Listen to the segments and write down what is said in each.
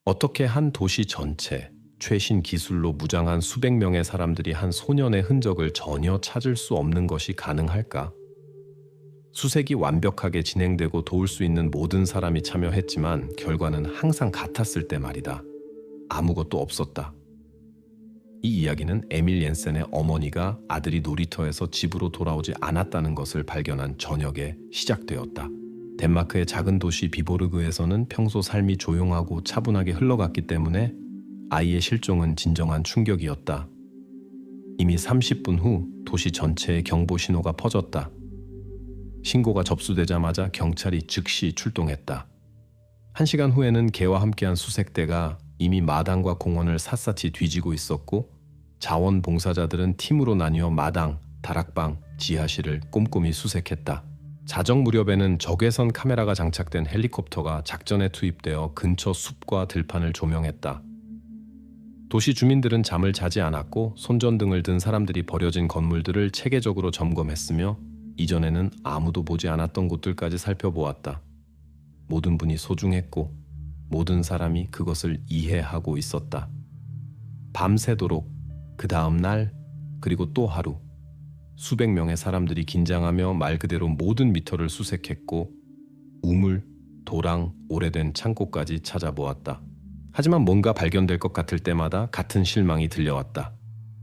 어떻게 한 도시 전체, 최신 기술로 무장한 수백 명의 사람들이 한 소년의 흔적을 전혀 찾을 수 없는 것이 가능할까? 수색이 완벽하게 진행되고 도울 수 있는 모든 사람이 참여했지만 결과는 항상 같았을 때 말이다. 아무것도 없었다. 이 이야기는 에밀 옌센의 어머니가 아들이 놀이터에서 집으로 돌아오지 않았다는 것을 발견한 저녁에 시작되었다. 덴마크의 작은 도시 비보르그에서는 평소 삶이 조용하고 차분하게 흘러갔기 때문에 아이의 실종은 진정한 충격이었다. 이미 30분 후 도시 전체에 경보 신호가 퍼졌다. 신고가 접수되자마자 경찰이 즉시 출동했다. 1시간 후에는 개와 함께한 수색대가 이미 마당과 공원을 샅샅이 뒤지고 있었고 자원봉사자들은 팀으로 나뉘어 마당, 다락방, 지하실을 꼼꼼히 수색했다. 자정 무렵에는 적외선 카메라가 장착된 헬리콥터가 작전에 투입되어 근처 숲과 들판을 조명했다. 도시 주민들은 잠을 자지 않았고 손전등을 든 사람들이 버려진 건물들을 체계적으로 점검했으며 이전에는 아무도 보지 않았던 곳들까지 살펴보았다. 모든 분이 소중했고 모든 사람이 그것을 이해하고 있었다. 밤새도록 그 다음 날 그리고 또 하루 수백 명의 사람들이 긴장하며 말 그대로 모든 미터를 수색했고 우물, 도랑, 오래된 창고까지 찾아보았다. 하지만 뭔가 발견될 것 같을 때마다 같은 실망이 들려왔다.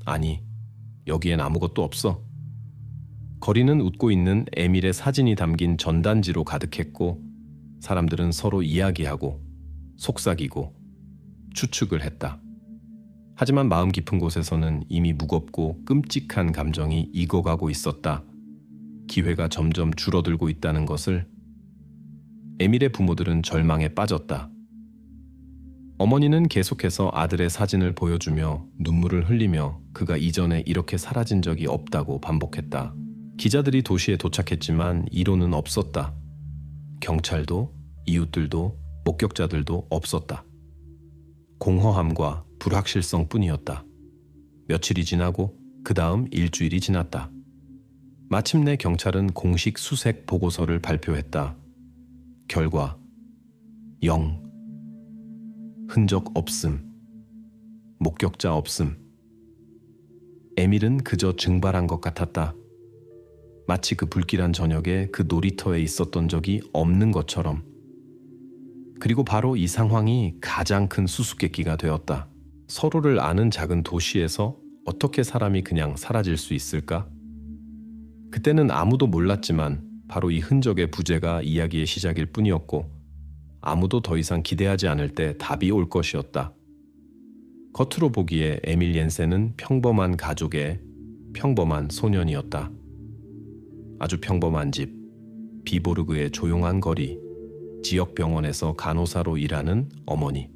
아니, 여기엔 아무것도 없어. 거리는 웃고 있는 에밀의 사진이 담긴 전단지로 가득했고 사람들은 서로 이야기하고 속삭이고 추측을 했다. 하지만 마음 깊은 곳에서는 이미 무겁고 끔찍한 감정이 익어가고 있었다. 기회가 점점 줄어들고 있다는 것을. 에밀의 부모들은 절망에 빠졌다. 어머니는 계속해서 아들의 사진을 보여주며 눈물을 흘리며 그가 이전에 이렇게 사라진 적이 없다고 반복했다. 기자들이 도시에 도착했지만 이론은 없었다. 경찰도 이웃들도 목격자들도 없었다. 공허함과 불확실성 뿐이었다. 며칠이 지나고 그 다음 일주일이 지났다. 마침내 경찰은 공식 수색 보고서를 발표했다. 결과 0. 흔적 없음. 목격자 없음. 에밀은 그저 증발한 것 같았다. 마치 그 불길한 저녁에 그 놀이터에 있었던 적이 없는 것처럼. 그리고 바로 이 상황이 가장 큰 수수께끼가 되었다. 서로를 아는 작은 도시에서 어떻게 사람이 그냥 사라질 수 있을까? 그때는 아무도 몰랐지만 바로 이 흔적의 부재가 이야기의 시작일 뿐이었고 아무도 더 이상 기대하지 않을 때 답이 올 것이었다. 겉으로 보기에 에밀 옌센은 평범한 가족의 평범한 소년이었다. 아주 평범한 집, 비보르그의 조용한 거리, 지역 병원에서 간호사로 일하는 어머니.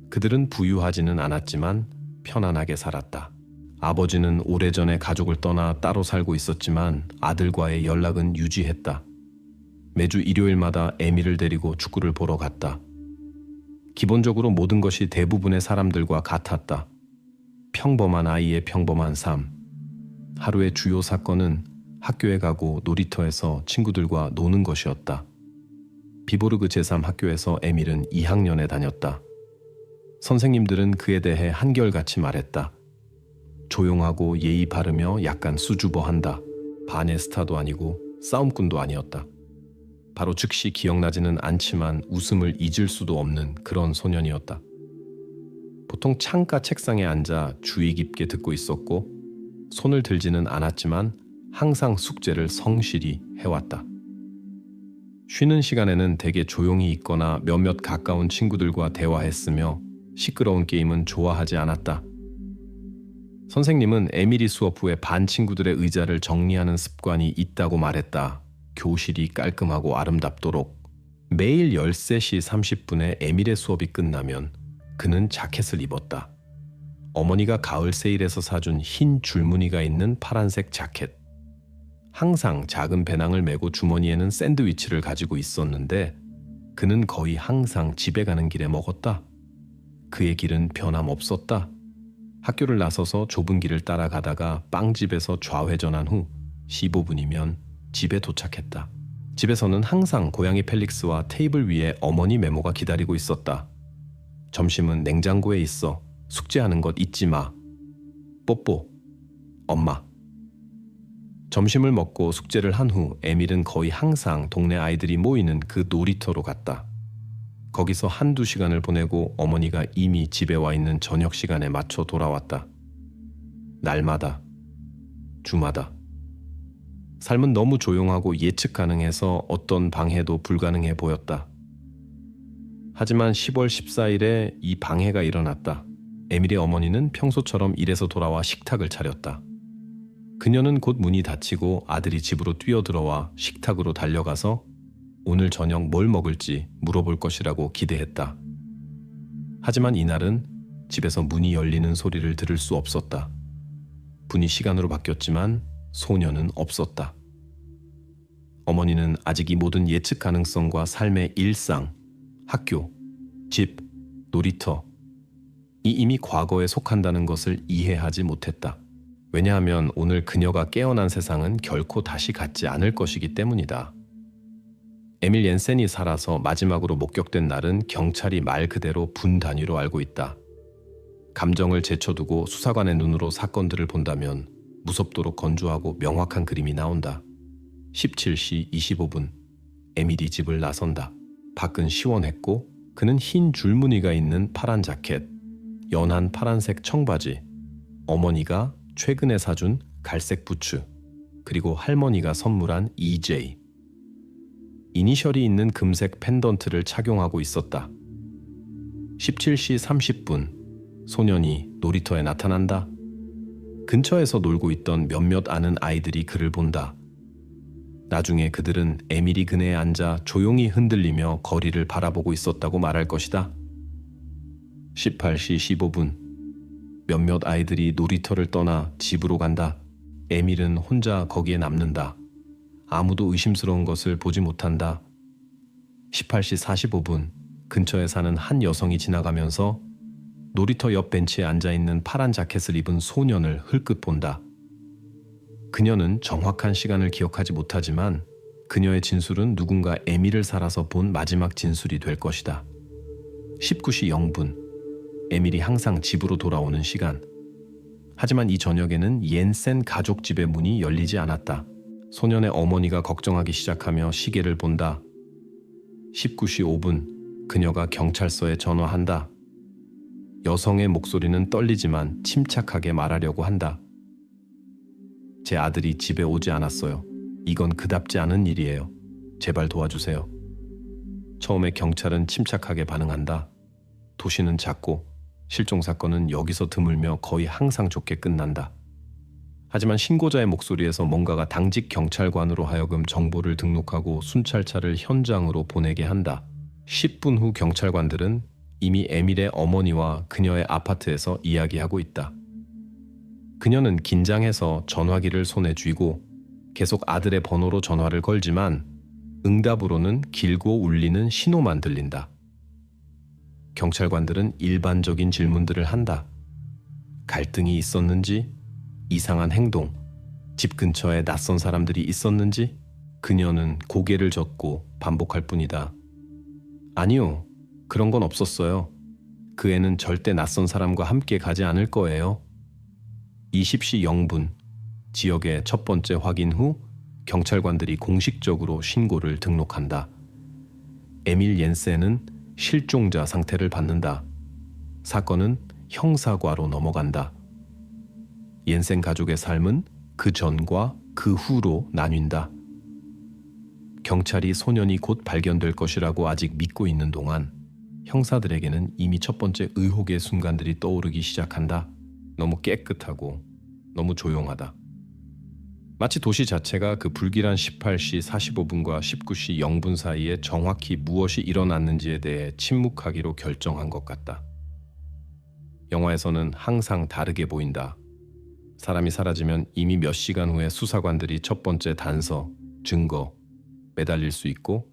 그들은 부유하지는 않았지만 편안하게 살았다. 아버지는 오래전에 가족을 떠나 따로 살고 있었지만 아들과의 연락은 유지했다. 매주 일요일마다 에밀을 데리고 축구를 보러 갔다. 기본적으로 모든 것이 대부분의 사람들과 같았다. 평범한 아이의 평범한 삶. 하루의 주요 사건은 학교에 가고 놀이터에서 친구들과 노는 것이었다. 비보르그 제3학교에서 에밀은 2학년에 다녔다. 선생님들은 그에 대해 한결같이 말했다. 조용하고 예의 바르며 약간 수줍어한다. 반의 스타도 아니고 싸움꾼도 아니었다. 바로 즉시 기억나지는 않지만 웃음을 잊을 수도 없는 그런 소년이었다. 보통 창가 책상에 앉아 주의 깊게 듣고 있었고 손을 들지는 않았지만 항상 숙제를 성실히 해왔다. 쉬는 시간에는 대개 조용히 있거나 몇몇 가까운 친구들과 대화했으며 시끄러운 게임은 좋아하지 않았다. 선생님은 에밀이 수업 후에 반 친구들의 의자를 정리하는 습관이 있다고 말했다. 교실이 깔끔하고 아름답도록. 매일 13시 30분에 에밀의 수업이 끝나면 그는 자켓을 입었다. 어머니가 가을 세일에서 사준 흰 줄무늬가 있는 파란색 자켓. 항상 작은 배낭을 메고 주머니에는 샌드위치를 가지고 있었는데 그는 거의 항상 집에 가는 길에 먹었다. 그의 길은 변함없었다. 학교를 나서서 좁은 길을 따라가다가 빵집에서 좌회전한 후 15분이면 집에 도착했다. 집에서는 항상 고양이 펠릭스와 테이블 위에 어머니 메모가 기다리고 있었다. 점심은 냉장고에 있어. 숙제하는 것 잊지 마. 뽀뽀. 엄마. 점심을 먹고 숙제를 한 후 에밀은 거의 항상 동네 아이들이 모이는 그 놀이터로 갔다. 거기서 한두 시간을 보내고 어머니가 이미 집에 와 있는 저녁 시간에 맞춰 돌아왔다. 날마다, 주마다. 삶은 너무 조용하고 예측 가능해서 어떤 방해도 불가능해 보였다. 하지만 10월 14일에 이 방해가 일어났다. 에밀의 어머니는 평소처럼 일에서 돌아와 식탁을 차렸다. 그녀는 곧 문이 닫히고 아들이 집으로 뛰어들어와 식탁으로 달려가서 오늘 저녁 뭘 먹을지 물어볼 것이라고 기대했다. 하지만 이날은 집에서 문이 열리는 소리를 들을 수 없었다. 분이 시간으로 바뀌었지만 소녀는 없었다. 어머니는 아직 이 모든 예측 가능성과 삶의 일상, 학교, 집, 놀이터, 이 이미 과거에 속한다는 것을 이해하지 못했다. 왜냐하면 오늘 그녀가 깨어난 세상은 결코 다시 같지 않을 것이기 때문이다. 에밀 옌센이 살아서 마지막으로 목격된 날은 경찰이 말 그대로 분 단위로 알고 있다. 감정을 제쳐두고 수사관의 눈으로 사건들을 본다면 무섭도록 건조하고 명확한 그림이 나온다. 17시 25분, 에밀이 집을 나선다. 밖은 시원했고 그는 흰 줄무늬가 있는 파란 자켓, 연한 파란색 청바지, 어머니가 최근에 사준 갈색 부츠, 그리고 할머니가 선물한 EJ. 이니셜이 있는 금색 펜던트를 착용하고 있었다. 17시 30분, 소년이 놀이터에 나타난다. 근처에서 놀고 있던 몇몇 아는 아이들이 그를 본다. 나중에 그들은 에밀이 그네에 앉아 조용히 흔들리며 거리를 바라보고 있었다고 말할 것이다. 18시 15분, 몇몇 아이들이 놀이터를 떠나 집으로 간다. 에밀은 혼자 거기에 남는다. 아무도 의심스러운 것을 보지 못한다. 18시 45분, 근처에 사는 한 여성이 지나가면서 놀이터 옆 벤치에 앉아있는 파란 자켓을 입은 소년을 흘끗 본다. 그녀는 정확한 시간을 기억하지 못하지만 그녀의 진술은 누군가 에밀을 살아서 본 마지막 진술이 될 것이다. 19시 0분, 에밀이 항상 집으로 돌아오는 시간. 하지만 이 저녁에는 옌센 가족 집의 문이 열리지 않았다. 소년의 어머니가 걱정하기 시작하며 시계를 본다. 19시 5분, 그녀가 경찰서에 전화한다. 여성의 목소리는 떨리지만 침착하게 말하려고 한다. 제 아들이 집에 오지 않았어요. 이건 그답지 않은 일이에요. 제발 도와주세요. 처음에 경찰은 침착하게 반응한다. 도시는 작고 실종 사건은 여기서 드물며 거의 항상 좋게 끝난다. 하지만 신고자의 목소리에서 뭔가가 당직 경찰관으로 하여금 정보를 등록하고 순찰차를 현장으로 보내게 한다. 10분 후 경찰관들은 이미 에밀의 어머니와 그녀의 아파트에서 이야기하고 있다. 그녀는 긴장해서 전화기를 손에 쥐고 계속 아들의 번호로 전화를 걸지만 응답으로는 길고 울리는 신호만 들린다. 경찰관들은 일반적인 질문들을 한다. 갈등이 있었는지, 이상한 행동, 집 근처에 낯선 사람들이 있었는지. 그녀는 고개를 젓고 반복할 뿐이다. 아니요, 그런 건 없었어요. 그 애는 절대 낯선 사람과 함께 가지 않을 거예요. 20시 0분, 지역의 첫 번째 확인 후 경찰관들이 공식적으로 신고를 등록한다. 에밀 옌센은 실종자 상태를 받는다. 사건은 형사과로 넘어간다. 옌센 가족의 삶은 그 전과 그 후로 나뉜다. 경찰이 소년이 곧 발견될 것이라고 아직 믿고 있는 동안 형사들에게는 이미 첫 번째 의혹의 순간들이 떠오르기 시작한다. 너무 깨끗하고 너무 조용하다. 마치 도시 자체가 그 불길한 18시 45분과 19시 0분 사이에 정확히 무엇이 일어났는지에 대해 침묵하기로 결정한 것 같다. 영화에서는 항상 다르게 보인다. 사람이 사라지면 이미 몇 시간 후에 수사관들이 첫 번째 단서, 증거, 매달릴 수 있고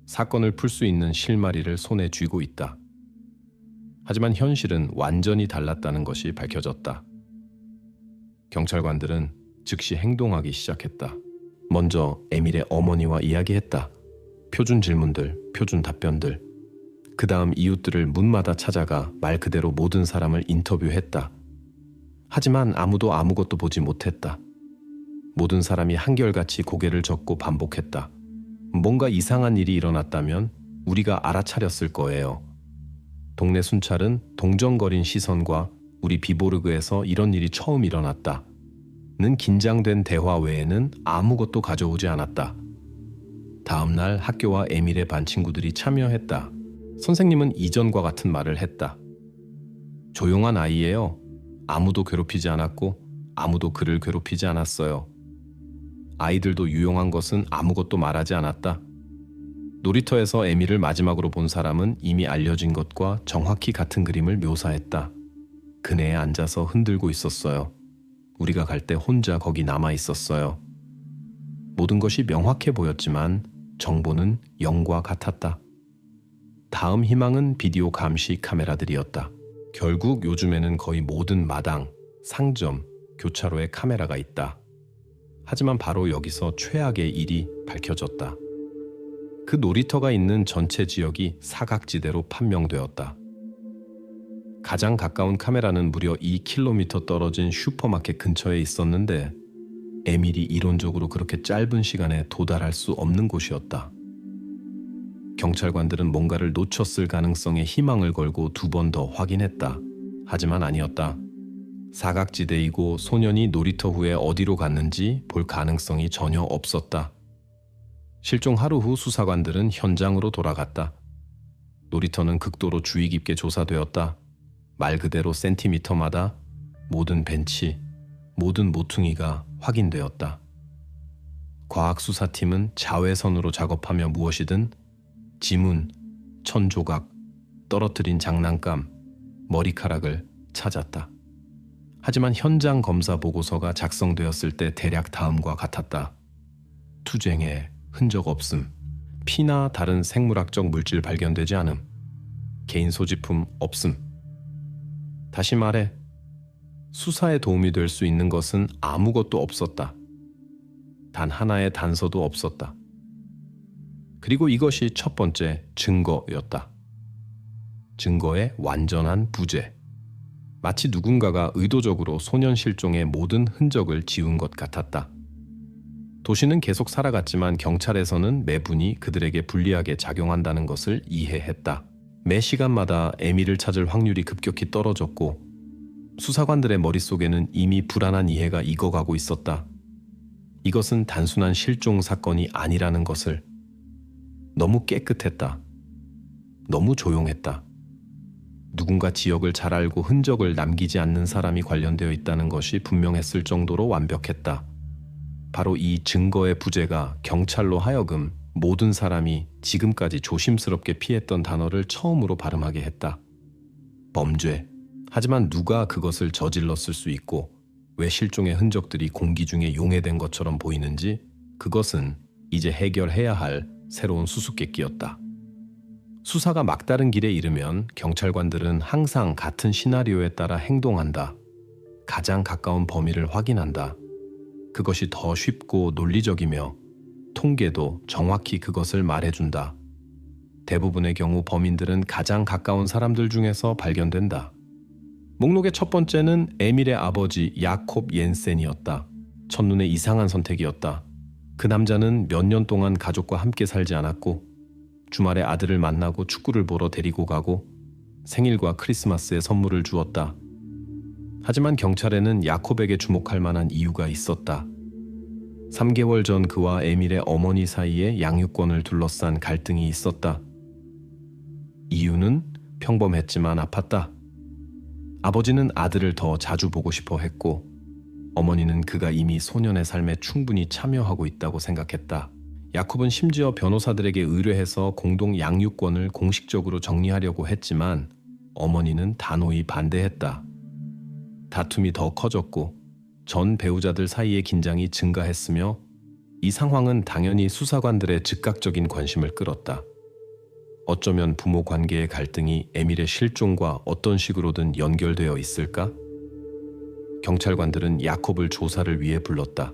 사건을 풀 수 있는 실마리를 손에 쥐고 있다. 하지만 현실은 완전히 달랐다는 것이 밝혀졌다. 경찰관들은 즉시 행동하기 시작했다. 먼저 에밀의 어머니와 이야기했다. 표준 질문들, 표준 답변들. 그 다음 이웃들을 문마다 찾아가 말 그대로 모든 사람을 인터뷰했다. 하지만 아무도 아무것도 보지 못했다. 모든 사람이 한결같이 고개를 젓고 반복했다. 뭔가 이상한 일이 일어났다면 우리가 알아차렸을 거예요. 동네 순찰은 동정거린 시선과 우리 비보르그에서 이런 일이 처음 일어났다 는 긴장된 대화 외에는 아무것도 가져오지 않았다. 다음 날 학교와 에밀의 반 친구들이 참여했다. 선생님은 이전과 같은 말을 했다. 조용한 아이예요. 아무도 괴롭히지 않았고 아무도 그를 괴롭히지 않았어요. 아이들도 유용한 것은 아무것도 말하지 않았다. 놀이터에서 에밀을 마지막으로 본 사람은 이미 알려진 것과 정확히 같은 그림을 묘사했다. 그네에 앉아서 흔들고 있었어요. 우리가 갈 때 혼자 거기 남아 있었어요. 모든 것이 명확해 보였지만 정보는 0과 같았다. 다음 희망은 비디오 감시 카메라들이었다. 결국 요즘에는 거의 모든 마당, 상점, 교차로에 카메라가 있다. 하지만 바로 여기서 최악의 일이 밝혀졌다. 그 놀이터가 있는 전체 지역이 사각지대로 판명되었다. 가장 가까운 카메라는 무려 2km 떨어진 슈퍼마켓 근처에 있었는데 에밀이 이론적으로 그렇게 짧은 시간에 도달할 수 없는 곳이었다. 경찰관들은 뭔가를 놓쳤을 가능성에 희망을 걸고 2번 더 확인했다. 하지만 아니었다. 사각지대이고 소년이 놀이터 후에 어디로 갔는지 볼 가능성이 전혀 없었다. 실종 하루 후 수사관들은 현장으로 돌아갔다. 놀이터는 극도로 주의 깊게 조사되었다. 말 그대로 센티미터마다 모든 벤치, 모든 모퉁이가 확인되었다. 과학수사팀은 자외선으로 작업하며 무엇이든 지문, 천조각, 떨어뜨린 장난감, 머리카락을 찾았다. 하지만 현장 검사 보고서가 작성되었을 때 대략 다음과 같았다. 투쟁에 흔적 없음, 피나 다른 생물학적 물질 발견되지 않음, 개인 소지품 없음. 다시 말해, 수사에 도움이 될 수 있는 것은 아무것도 없었다. 단 하나의 단서도 없었다. 그리고 이것이 첫 번째 증거였다. 증거의 완전한 부재. 마치 누군가가 의도적으로 소년 실종의 모든 흔적을 지운 것 같았다. 도시는 계속 살아갔지만 경찰에서는 매분이 그들에게 불리하게 작용한다는 것을 이해했다. 매 시간마다 에밀을 찾을 확률이 급격히 떨어졌고 수사관들의 머릿속에는 이미 불안한 이해가 익어가고 있었다. 이것은 단순한 실종 사건이 아니라는 것을. 너무 깨끗했다. 너무 조용했다. 누군가 지역을 잘 알고 흔적을 남기지 않는 사람이 관련되어 있다는 것이 분명했을 정도로 완벽했다. 바로 이 증거의 부재가 경찰로 하여금 모든 사람이 지금까지 조심스럽게 피했던 단어를 처음으로 발음하게 했다. 범죄. 하지만 누가 그것을 저질렀을 수 있고 왜 실종의 흔적들이 공기 중에 용해된 것처럼 보이는지 그것은 이제 해결해야 할 새로운 수수께끼였다. 수사가 막다른 길에 이르면 경찰관들은 항상 같은 시나리오에 따라 행동한다. 가장 가까운 범위를 확인한다. 그것이 더 쉽고 논리적이며 통계도 정확히 그것을 말해준다. 대부분의 경우 범인들은 가장 가까운 사람들 중에서 발견된다. 목록의 첫 번째는 에밀의 아버지 야콥 옌센이었다. 첫눈에 이상한 선택이었다. 그 남자는 몇 년 동안 가족과 함께 살지 않았고 주말에 아들을 만나고 축구를 보러 데리고 가고 생일과 크리스마스에 선물을 주었다. 하지만 경찰에는 야콥에게 주목할 만한 이유가 있었다. 3개월 전 그와 에밀의 어머니 사이에 양육권을 둘러싼 갈등이 있었다. 이유는 평범했지만 아팠다. 아버지는 아들을 더 자주 보고 싶어 했고 어머니는 그가 이미 소년의 삶에 충분히 참여하고 있다고 생각했다. 야콥은 심지어 변호사들에게 의뢰해서 공동 양육권을 공식적으로 정리하려고 했지만 어머니는 단호히 반대했다. 다툼이 더 커졌고 전 배우자들 사이의 긴장이 증가했으며 이 상황은 당연히 수사관들의 즉각적인 관심을 끌었다. 어쩌면 부모 관계의 갈등이 에밀의 실종과 어떤 식으로든 연결되어 있을까? 경찰관들은 야콥을 조사를 위해 불렀다.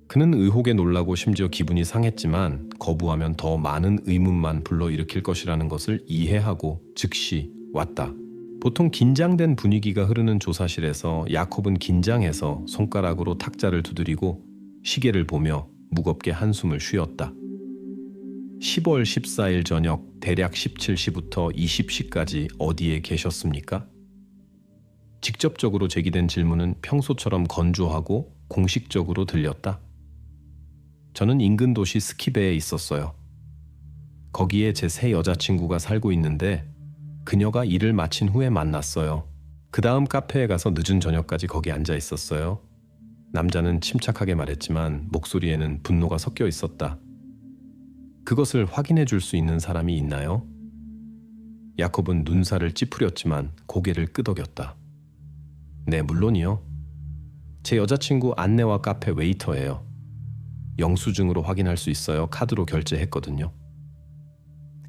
그는 의혹에 놀라고 심지어 기분이 상했지만 거부하면 더 많은 의문만 불러일으킬 것이라는 것을 이해하고 즉시 왔다. 보통 긴장된 분위기가 흐르는 조사실에서 야콥은 긴장해서 손가락으로 탁자를 두드리고 시계를 보며 무겁게 한숨을 쉬었다. 10월 14일 저녁 대략 17시부터 20시까지 어디에 계셨습니까? 직접적으로 제기된 질문은 평소처럼 건조하고 공식적으로 들렸다. 저는 인근 도시 스키베에 있었어요. 거기에 제 새 여자친구가 살고 있는데 그녀가 일을 마친 후에 만났어요. 그 다음 카페에 가서 늦은 저녁까지 거기 앉아 있었어요. 남자는 침착하게 말했지만 목소리에는 분노가 섞여 있었다. 그것을 확인해 줄 수 있는 사람이 있나요? 야콥은 눈살을 찌푸렸지만 고개를 끄덕였다. 네, 물론이요. 제 여자친구 안내와 카페 웨이터예요. 영수증으로 확인할 수 있어요. 카드로 결제했거든요.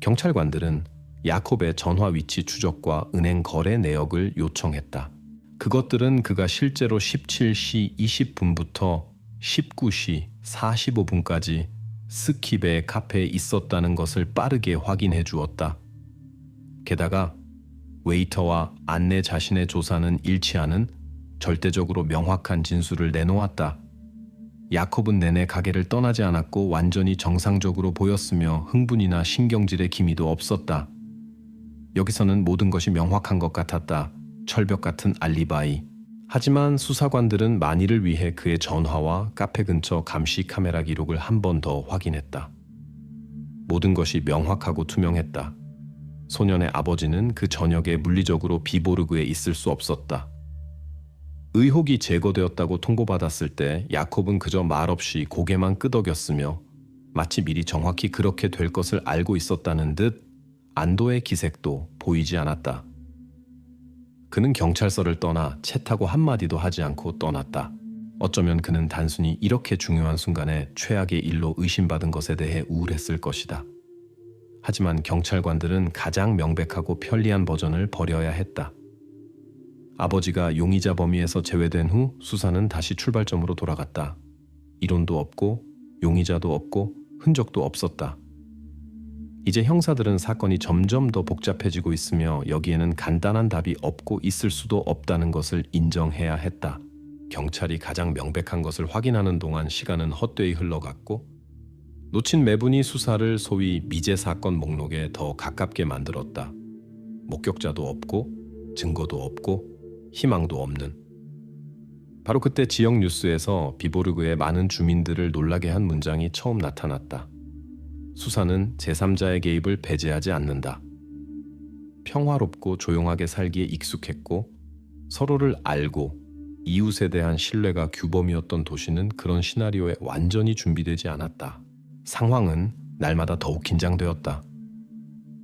경찰관들은 야콥의 전화 위치 추적과 은행 거래 내역을 요청했다. 그것들은 그가 실제로 17시 20분부터 19시 45분까지 스키베 카페에 있었다는 것을 빠르게 확인해 주었다. 게다가 웨이터와 안내 자신의 조사는 일치하는 절대적으로 명확한 진술을 내놓았다. 야콥은 내내 가게를 떠나지 않았고 완전히 정상적으로 보였으며 흥분이나 신경질의 기미도 없었다. 여기서는 모든 것이 명확한 것 같았다. 철벽 같은 알리바이. 하지만 수사관들은 만일을 위해 그의 전화와 카페 근처 감시 카메라 기록을 한 번 더 확인했다. 모든 것이 명확하고 투명했다. 소년의 아버지는 그 저녁에 물리적으로 비보르그에 있을 수 없었다. 의혹이 제거되었다고 통보받았을 때 야콥은 그저 말없이 고개만 끄덕였으며 마치 미리 정확히 그렇게 될 것을 알고 있었다는 듯 안도의 기색도 보이지 않았다. 그는 경찰서를 떠나 차 타고 한마디도 하지 않고 떠났다. 어쩌면 그는 단순히 이렇게 중요한 순간에 최악의 일로 의심받은 것에 대해 우울했을 것이다. 하지만 경찰관들은 가장 명백하고 편리한 버전을 버려야 했다. 아버지가 용의자 범위에서 제외된 후 수사는 다시 출발점으로 돌아갔다. 이론도 없고 용의자도 없고 흔적도 없었다. 이제 형사들은 사건이 점점 더 복잡해지고 있으며 여기에는 간단한 답이 없고 있을 수도 없다는 것을 인정해야 했다. 경찰이 가장 명백한 것을 확인하는 동안 시간은 헛되이 흘러갔고 놓친 매분이 수사를 소위 미제 사건 목록에 더 가깝게 만들었다. 목격자도 없고 증거도 없고 희망도 없는. 바로 그때 지역 뉴스에서 비보르그의 많은 주민들을 놀라게 한 문장이 처음 나타났다. 수사는 제3자의 개입을 배제하지 않는다. 평화롭고 조용하게 살기에 익숙했고 서로를 알고 이웃에 대한 신뢰가 규범이었던 도시는 그런 시나리오에 완전히 준비되지 않았다. 상황은 날마다 더욱 긴장되었다.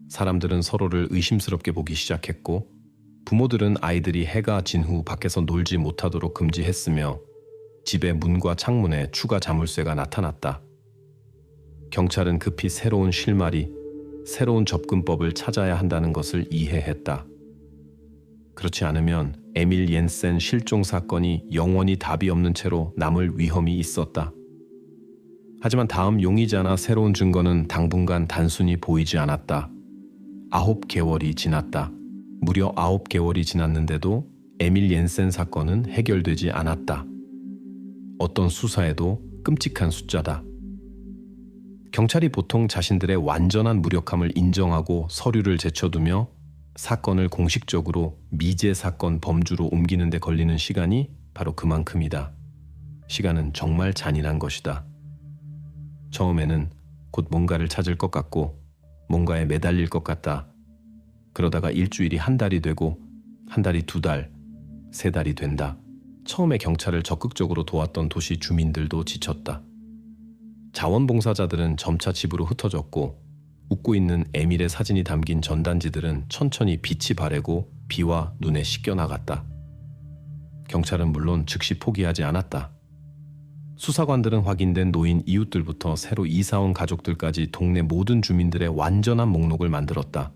사람들은 서로를 의심스럽게 보기 시작했고 부모들은 아이들이 해가 진 후 밖에서 놀지 못하도록 금지했으며 집의 문과 창문에 추가 자물쇠가 나타났다. 경찰은 급히 새로운 실마리, 새로운 접근법을 찾아야 한다는 것을 이해했다. 그렇지 않으면 에밀 옌센 실종 사건이 영원히 답이 없는 채로 남을 위험이 있었다. 하지만 다음 용의자나 새로운 증거는 당분간 단순히 보이지 않았다. 9개월이 지났다. 무려 9개월이 지났는데도 에밀 옌센 사건은 해결되지 않았다. 어떤 수사에도 끔찍한 숫자다. 경찰이 보통 자신들의 완전한 무력함을 인정하고 서류를 제쳐두며 사건을 공식적으로 미제 사건 범주로 옮기는 데 걸리는 시간이 바로 그만큼이다. 시간은 정말 잔인한 것이다. 처음에는 곧 뭔가를 찾을 것 같고 뭔가에 매달릴 것 같다. 그러다가 일주일이 한 달이 되고 한 달이 2달, 3달이 된다. 처음에 경찰을 적극적으로 도왔던 도시 주민들도 지쳤다. 자원봉사자들은 점차 집으로 흩어졌고 웃고 있는 에밀의 사진이 담긴 전단지들은 천천히 빛이 바래고 비와 눈에 씻겨나갔다. 경찰은 물론 즉시 포기하지 않았다. 수사관들은 확인된 노인 이웃들부터 새로 이사온 가족들까지 동네 모든 주민들의 완전한 목록을 만들었다.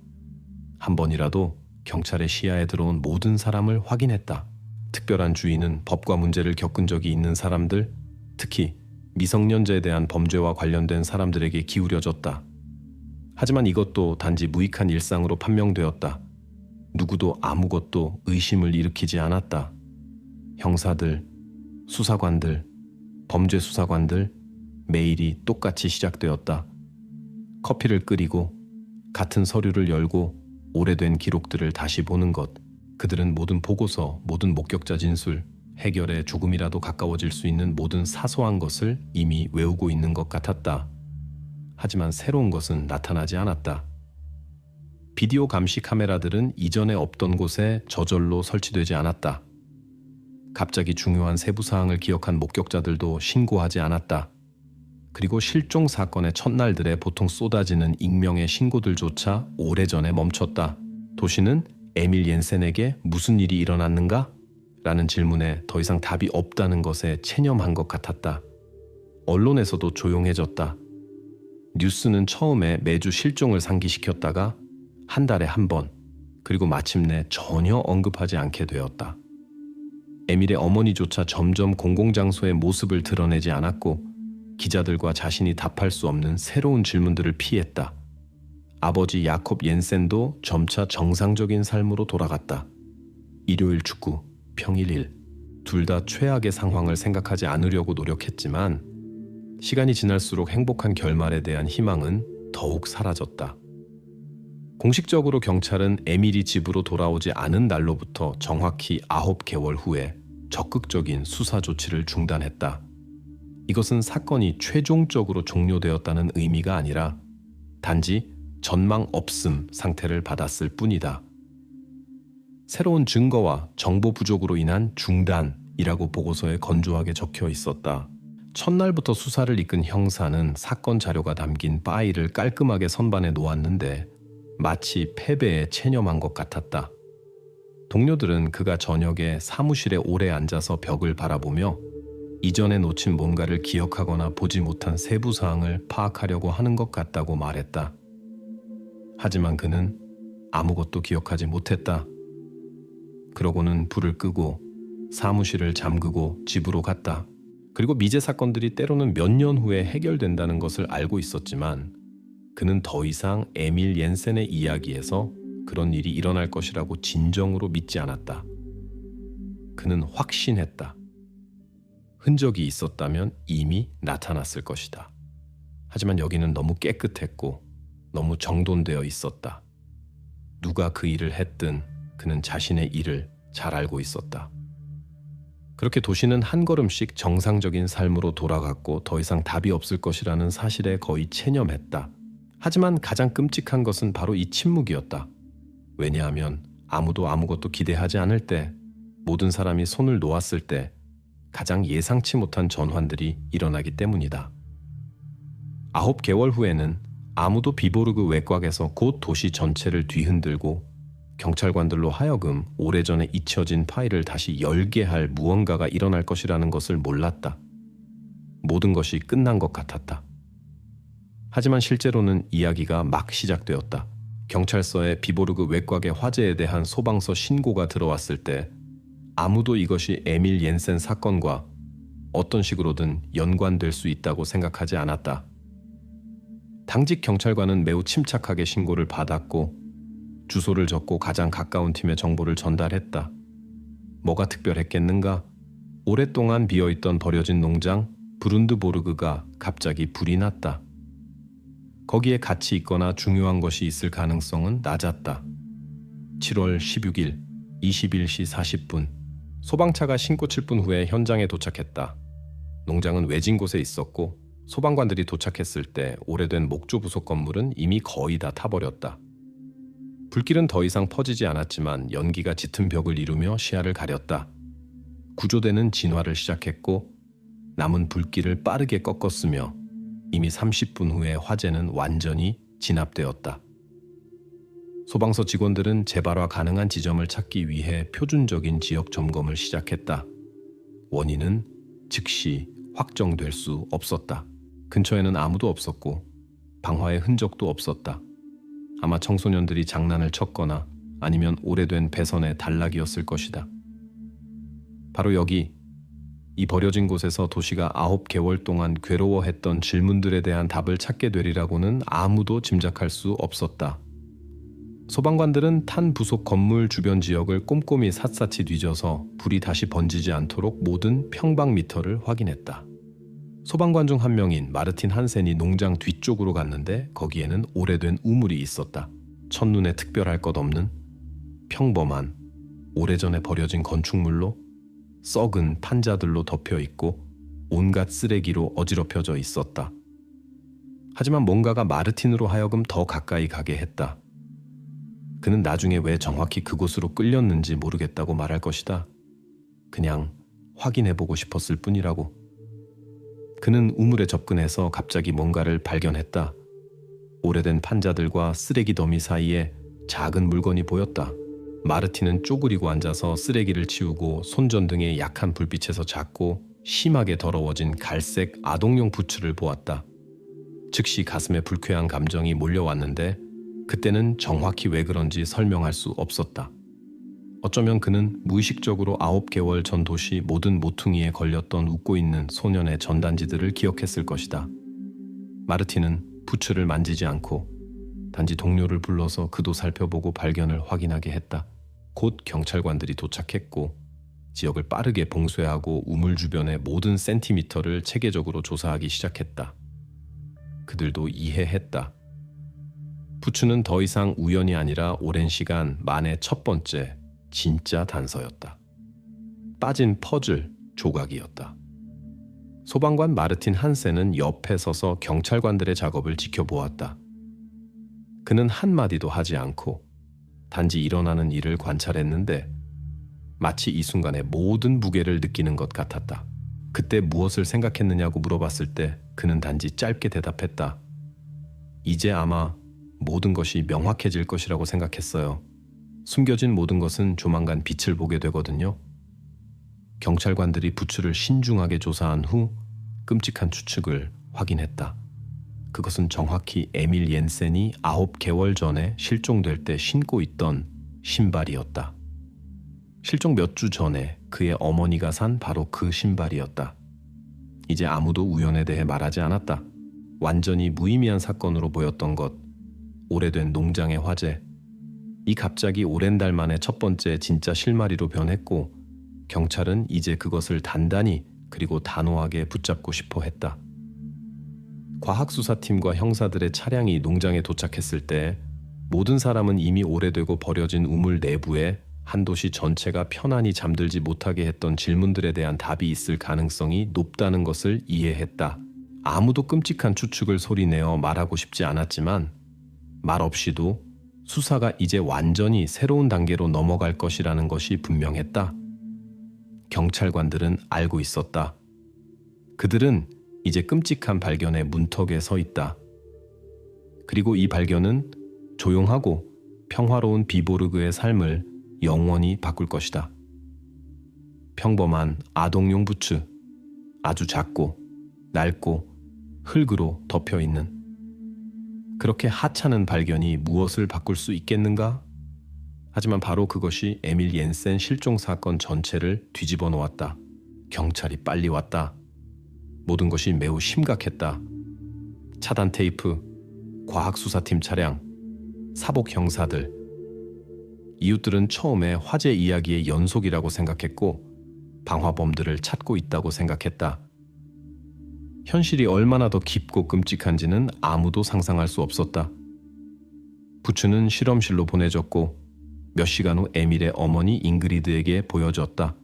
한 번이라도 경찰의 시야에 들어온 모든 사람을 확인했다. 특별한 주의는 법과 문제를 겪은 적이 있는 사람들, 특히 미성년자에 대한 범죄와 관련된 사람들에게 기울여졌다. 하지만 이것도 단지 무익한 일상으로 판명되었다. 누구도 아무것도 의심을 일으키지 않았다. 형사들, 수사관들, 범죄 수사관들 매일이 똑같이 시작되었다. 커피를 끓이고 같은 서류를 열고 오래된 기록들을 다시 보는 것. 그들은 모든 보고서, 모든 목격자 진술, 해결에 조금이라도 가까워질 수 있는 모든 사소한 것을 이미 외우고 있는 것 같았다. 하지만 새로운 것은 나타나지 않았다. 비디오 감시 카메라들은 이전에 없던 곳에 저절로 설치되지 않았다. 갑자기 중요한 세부 사항을 기억한 목격자들도 신고하지 않았다. 그리고 실종 사건의 첫날들에 보통 쏟아지는 익명의 신고들조차 오래전에 멈췄다. 도시는 에밀 옌센에게 무슨 일이 일어났는가? 라는 질문에 더 이상 답이 없다는 것에 체념한 것 같았다. 언론에서도 조용해졌다. 뉴스는 처음에 매주 실종을 상기시켰다가 한 달에 한 번, 그리고 마침내 전혀 언급하지 않게 되었다. 에밀의 어머니조차 점점 공공장소의 모습을 드러내지 않았고 기자들과 자신이 답할 수 없는 새로운 질문들을 피했다. 아버지 야콥 옌센도 점차 정상적인 삶으로 돌아갔다. 일요일 축구, 평일 일, 둘 다 최악의 상황을 생각하지 않으려고 노력했지만 시간이 지날수록 행복한 결말에 대한 희망은 더욱 사라졌다. 공식적으로 경찰은 에밀이 집으로 돌아오지 않은 날로부터 정확히 9개월 후에 적극적인 수사 조치를 중단했다. 이것은 사건이 최종적으로 종료되었다는 의미가 아니라 단지 전망 없음 상태를 받았을 뿐이다. 새로운 증거와 정보 부족으로 인한 중단이라고 보고서에 건조하게 적혀 있었다. 첫날부터 수사를 이끈 형사는 사건 자료가 담긴 파일을 깔끔하게 선반에 놓았는데 마치 패배에 체념한 것 같았다. 동료들은 그가 저녁에 사무실에 오래 앉아서 벽을 바라보며 이전에 놓친 뭔가를 기억하거나 보지 못한 세부 사항을 파악하려고 하는 것 같다고 말했다. 하지만 그는 아무것도 기억하지 못했다. 그러고는 불을 끄고 사무실을 잠그고 집으로 갔다. 그리고 미제 사건들이 때로는 몇 년 후에 해결된다는 것을 알고 있었지만 그는 더 이상 에밀 옌센의 이야기에서 그런 일이 일어날 것이라고 진정으로 믿지 않았다. 그는 확신했다. 흔적이 있었다면 이미 나타났을 것이다. 하지만 여기는 너무 깨끗했고 너무 정돈되어 있었다. 누가 그 일을 했든 그는 자신의 일을 잘 알고 있었다. 그렇게 도시는 한 걸음씩 정상적인 삶으로 돌아갔고 더 이상 답이 없을 것이라는 사실에 거의 체념했다. 하지만 가장 끔찍한 것은 바로 이 침묵이었다. 왜냐하면 아무도 아무것도 기대하지 않을 때, 모든 사람이 손을 놓았을 때 가장 예상치 못한 전환들이 일어나기 때문이다. 9개월 후에는 아무도 비보르그 외곽에서 곧 도시 전체를 뒤흔들고 경찰관들로 하여금 오래전에 잊혀진 파일을 다시 열게 할 무언가가 일어날 것이라는 것을 몰랐다. 모든 것이 끝난 것 같았다. 하지만 실제로는 이야기가 막 시작되었다. 경찰서에 비보르그 외곽의 화재에 대한 소방서 신고가 들어왔을 때 아무도 이것이 에밀 옌센 사건과 어떤 식으로든 연관될 수 있다고 생각하지 않았다. 당직 경찰관은 매우 침착하게 신고를 받았고 주소를 적고 가장 가까운 팀에 정보를 전달했다. 뭐가 특별했겠는가? 오랫동안 비어있던 버려진 농장 브룬드보르그가 갑자기 불이 났다. 거기에 가치 있거나 중요한 것이 있을 가능성은 낮았다. 7월 16일 21시 40분 소방차가 신고 7분 후에 현장에 도착했다. 농장은 외진 곳에 있었고 소방관들이 도착했을 때 오래된 목조 부속 건물은 이미 거의 다 타버렸다. 불길은 더 이상 퍼지지 않았지만 연기가 짙은 벽을 이루며 시야를 가렸다. 구조대는 진화를 시작했고 남은 불길을 빠르게 꺾었으며 이미 30분 후에 화재는 완전히 진압되었다. 소방서 직원들은 재발화 가능한 지점을 찾기 위해 표준적인 지역 점검을 시작했다. 원인은 즉시 확정될 수 없었다. 근처에는 아무도 없었고 방화의 흔적도 없었다. 아마 청소년들이 장난을 쳤거나 아니면 오래된 배선의 단락이었을 것이다. 바로 여기 이 버려진 곳에서 도시가 9개월 동안 괴로워했던 질문들에 대한 답을 찾게 되리라고는 아무도 짐작할 수 없었다. 소방관들은 탄 부속 건물 주변 지역을 꼼꼼히 샅샅이 뒤져서 불이 다시 번지지 않도록 모든 평방미터를 확인했다. 소방관 중 한 명인 마르틴 한센이 농장 뒤쪽으로 갔는데 거기에는 오래된 우물이 있었다. 첫눈에 특별할 것 없는 평범한 오래전에 버려진 건축물로 썩은 판자들로 덮여 있고 온갖 쓰레기로 어지럽혀져 있었다. 하지만 뭔가가 마르틴으로 하여금 더 가까이 가게 했다. 그는 나중에 왜 정확히 그곳으로 끌렸는지 모르겠다고 말할 것이다. 그냥 확인해보고 싶었을 뿐이라고. 그는 우물에 접근해서 갑자기 뭔가를 발견했다. 오래된 판자들과 쓰레기 더미 사이에 작은 물건이 보였다. 마르틴은 쪼그리고 앉아서 쓰레기를 치우고 손전등의 약한 불빛에서 작고 심하게 더러워진 갈색 아동용 부츠를 보았다. 즉시 가슴에 불쾌한 감정이 몰려왔는데 그때는 정확히 왜 그런지 설명할 수 없었다. 어쩌면 그는 무의식적으로 9개월 전 도시 모든 모퉁이에 걸렸던 웃고 있는 소년의 전단지들을 기억했을 것이다. 마르틴은 부츠를 만지지 않고 단지 동료를 불러서 그도 살펴보고 발견을 확인하게 했다. 곧 경찰관들이 도착했고 지역을 빠르게 봉쇄하고 우물 주변의 모든 센티미터를 체계적으로 조사하기 시작했다. 그들도 이해했다. 부츠는 더 이상 우연이 아니라 오랜 시간 만의 첫 번째 진짜 단서였다. 빠진 퍼즐 조각이었다. 소방관 마르틴 한센은 옆에 서서 경찰관들의 작업을 지켜보았다. 그는 한마디도 하지 않고 단지 일어나는 일을 관찰했는데 마치 이 순간에 모든 무게를 느끼는 것 같았다. 그때 무엇을 생각했느냐고 물어봤을 때 그는 단지 짧게 대답했다. 이제 아마 모든 것이 명확해질 것이라고 생각했어요. 숨겨진 모든 것은 조만간 빛을 보게 되거든요. 경찰관들이 부츠를 신중하게 조사한 후 끔찍한 추측을 확인했다. 그것은 정확히 에밀 옌센이 9개월 전에 실종될 때 신고 있던 신발이었다. 실종 몇 주 전에 그의 어머니가 산 바로 그 신발이었다. 이제 아무도 우연에 대해 말하지 않았다. 완전히 무의미한 사건으로 보였던 것, 오래된 농장의 화재, 이 갑자기 오랜 달 만에 첫 번째 진짜 실마리로 변했고 경찰은 이제 그것을 단단히 그리고 단호하게 붙잡고 싶어 했다. 과학수사팀과 형사들의 차량이 농장에 도착했을 때 모든 사람은 이미 오래되고 버려진 우물 내부에 한 도시 전체가 편안히 잠들지 못하게 했던 질문들에 대한 답이 있을 가능성이 높다는 것을 이해했다. 아무도 끔찍한 추측을 소리내어 말하고 싶지 않았지만 말 없이도 수사가 이제 완전히 새로운 단계로 넘어갈 것이라는 것이 분명했다. 경찰관들은 알고 있었다. 그들은 이제 끔찍한 발견의 문턱에 서 있다. 그리고 이 발견은 조용하고 평화로운 비보르그의 삶을 영원히 바꿀 것이다. 평범한 아동용 부츠, 아주 작고 낡고 흙으로 덮여 있는 그렇게 하찮은 발견이 무엇을 바꿀 수 있겠는가? 하지만 바로 그것이 에밀 옌센 실종 사건 전체를 뒤집어 놓았다. 경찰이 빨리 왔다. 모든 것이 매우 심각했다. 차단 테이프, 과학수사팀 차량, 사복 형사들. 이웃들은 처음에 화재 이야기의 연속이라고 생각했고 방화범들을 찾고 있다고 생각했다. 현실이 얼마나 더 깊고 끔찍한지는 아무도 상상할 수 없었다. 부츠는 실험실로 보내졌고 몇 시간 후 에밀의 어머니 잉그리드에게 보여줬다.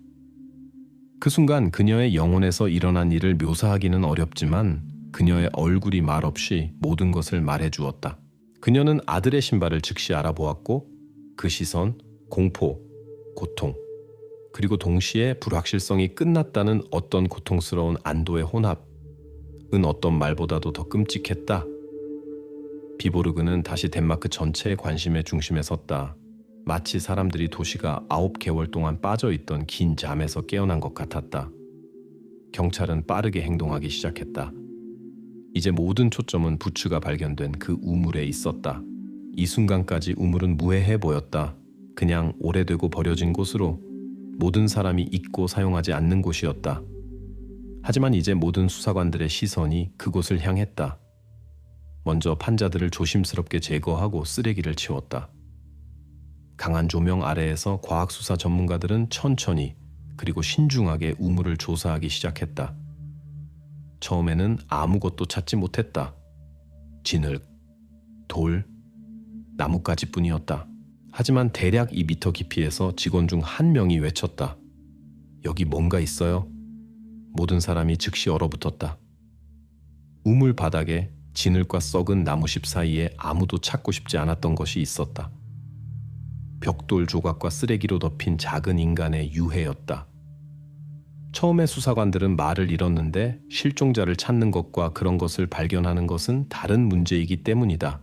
그 순간 그녀의 영혼에서 일어난 일을 묘사하기는 어렵지만 그녀의 얼굴이 말없이 모든 것을 말해주었다. 그녀는 아들의 신발을 즉시 알아보았고 그 시선, 공포, 고통, 그리고 동시에 불확실성이 끝났다는 어떤 고통스러운 안도의 혼합은 어떤 말보다도 더 끔찍했다. 비보르그는 다시 덴마크 전체의 관심의 중심에 섰다. 마치 사람들이 도시가 9개월 동안 빠져있던 긴 잠에서 깨어난 것 같았다. 경찰은 빠르게 행동하기 시작했다. 이제 모든 초점은 부츠가 발견된 그 우물에 있었다. 이 순간까지 우물은 무해해 보였다. 그냥 오래되고 버려진 곳으로 모든 사람이 잊고 사용하지 않는 곳이었다. 하지만 이제 모든 수사관들의 시선이 그곳을 향했다. 먼저 판자들을 조심스럽게 제거하고 쓰레기를 치웠다. 강한 조명 아래에서 과학수사 전문가들은 천천히 그리고 신중하게 우물을 조사하기 시작했다. 처음에는 아무것도 찾지 못했다. 진흙, 돌, 나뭇가지뿐이었다. 하지만 대략 2미터 깊이에서 직원 중 한 명이 외쳤다. 여기 뭔가 있어요? 모든 사람이 즉시 얼어붙었다. 우물 바닥에 진흙과 썩은 나무십 사이에 아무도 찾고 싶지 않았던 것이 있었다. 벽돌 조각과 쓰레기로 덮인 작은 인간의 유해였다. 처음에 수사관들은 말을 잃었는데 실종자를 찾는 것과 그런 것을 발견하는 것은 다른 문제이기 때문이다.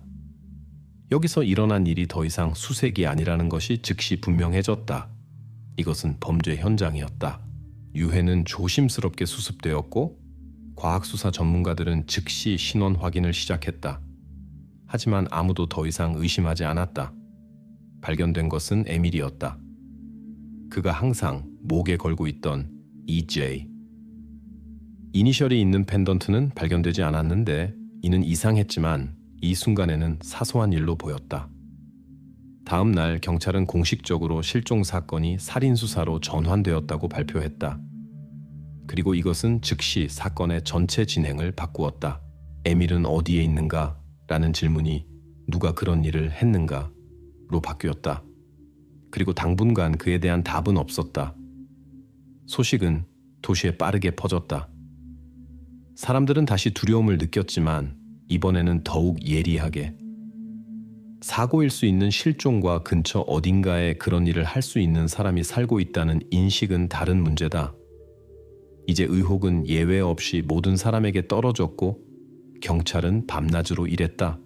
여기서 일어난 일이 더 이상 수색이 아니라는 것이 즉시 분명해졌다. 이것은 범죄 현장이었다. 유해는 조심스럽게 수습되었고 과학수사 전문가들은 즉시 신원 확인을 시작했다. 하지만 아무도 더 이상 의심하지 않았다. 발견된 것은 에밀이었다. 그가 항상 목에 걸고 있던 EJ. 이니셜이 있는 펜던트는 발견되지 않았는데 이는 이상했지만 이 순간에는 사소한 일로 보였다. 다음 날 경찰은 공식적으로 실종 사건이 살인수사로 전환되었다고 발표했다. 그리고 이것은 즉시 사건의 전체 진행을 바꾸었다. 에밀은 어디에 있는가? 라는 질문이 누가 그런 일을 했는가? 로 바뀌었다. 그리고 당분간 그에 대한 답은 없었다. 소식은 도시에 빠르게 퍼졌다. 사람들은 다시 두려움을 느꼈지만 이번에는 더욱 예리하게. 사고일 수 있는 실종과 근처 어딘가에 그런 일을 할 수 있는 사람이 살고 있다는 인식은 다른 문제다. 이제 의혹은 예외 없이 모든 사람에게 떨어졌고 경찰은 밤낮으로 일했다.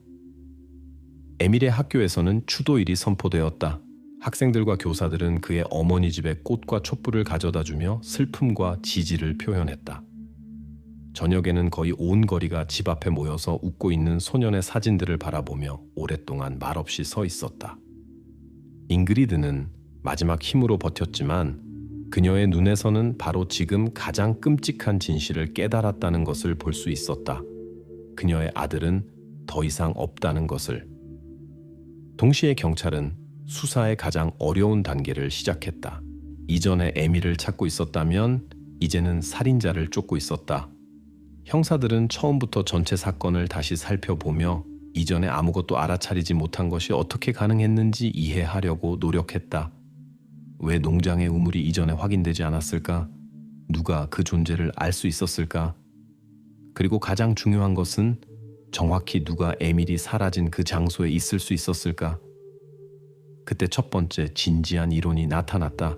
에밀의 학교에서는 추도일이 선포되었다. 학생들과 교사들은 그의 어머니 집에 꽃과 촛불을 가져다주며 슬픔과 지지를 표현했다. 저녁에는 거의 온 거리가 집 앞에 모여서 웃고 있는 소년의 사진들을 바라보며 오랫동안 말없이 서 있었다. 잉그리드는 마지막 힘으로 버텼지만 그녀의 눈에서는 바로 지금 가장 끔찍한 진실을 깨달았다는 것을 볼 수 있었다. 그녀의 아들은 더 이상 없다는 것을. 동시에 경찰은 수사의 가장 어려운 단계를 시작했다. 이전에 에밀을 찾고 있었다면 이제는 살인자를 쫓고 있었다. 형사들은 처음부터 전체 사건을 다시 살펴보며 이전에 아무것도 알아차리지 못한 것이 어떻게 가능했는지 이해하려고 노력했다. 왜 농장의 우물이 이전에 확인되지 않았을까? 누가 그 존재를 알 수 있었을까? 그리고 가장 중요한 것은 정확히 누가 에밀이 사라진 그 장소에 있을 수 있었을까? 그때 첫 번째 진지한 이론이 나타났다.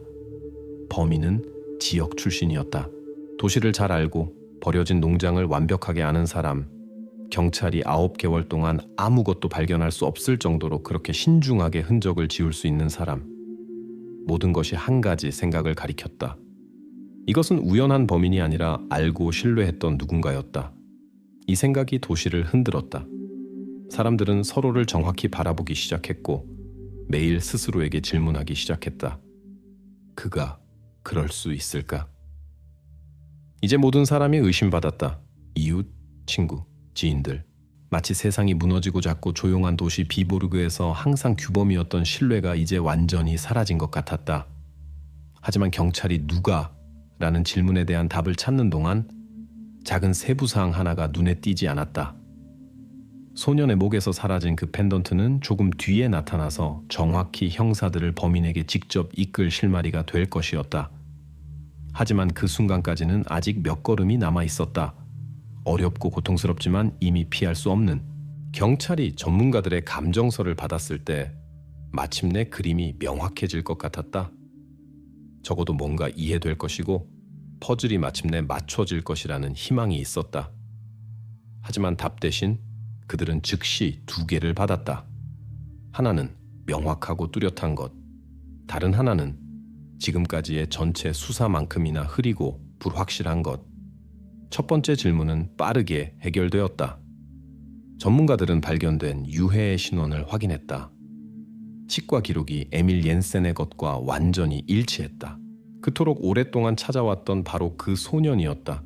범인은 지역 출신이었다. 도시를 잘 알고 버려진 농장을 완벽하게 아는 사람, 경찰이 9개월 동안 아무것도 발견할 수 없을 정도로 그렇게 신중하게 흔적을 지울 수 있는 사람. 모든 것이 한 가지 생각을 가리켰다. 이것은 우연한 범인이 아니라 알고 신뢰했던 누군가였다. 이 생각이 도시를 흔들었다. 사람들은 서로를 정확히 바라보기 시작했고 매일 스스로에게 질문하기 시작했다. 그가 그럴 수 있을까? 이제 모든 사람이 의심받았다. 이웃, 친구, 지인들. 마치 세상이 무너지고 작고 조용한 도시 비보르그에서 항상 규범이었던 신뢰가 이제 완전히 사라진 것 같았다. 하지만 경찰이 누가? 라는 질문에 대한 답을 찾는 동안 작은 세부사항 하나가 눈에 띄지 않았다. 소년의 목에서 사라진 그 펜던트는 조금 뒤에 나타나서 정확히 형사들을 범인에게 직접 이끌 실마리가 될 것이었다. 하지만 그 순간까지는 아직 몇 걸음이 남아 있었다. 어렵고 고통스럽지만 이미 피할 수 없는. 경찰이 전문가들의 감정서를 받았을 때 마침내 그림이 명확해질 것 같았다. 적어도 뭔가 이해될 것이고 퍼즐이 마침내 맞춰질 것이라는 희망이 있었다. 하지만 답 대신 그들은 즉시 2개를 받았다. 하나는 명확하고 뚜렷한 것, 다른 하나는 지금까지의 전체 수사만큼이나 흐리고 불확실한 것. 첫 번째 질문은 빠르게 해결되었다. 전문가들은 발견된 유해의 신원을 확인했다. 치과 기록이 에밀 옌센의 것과 완전히 일치했다. 그토록 오랫동안 찾아왔던 바로 그 소년이었다.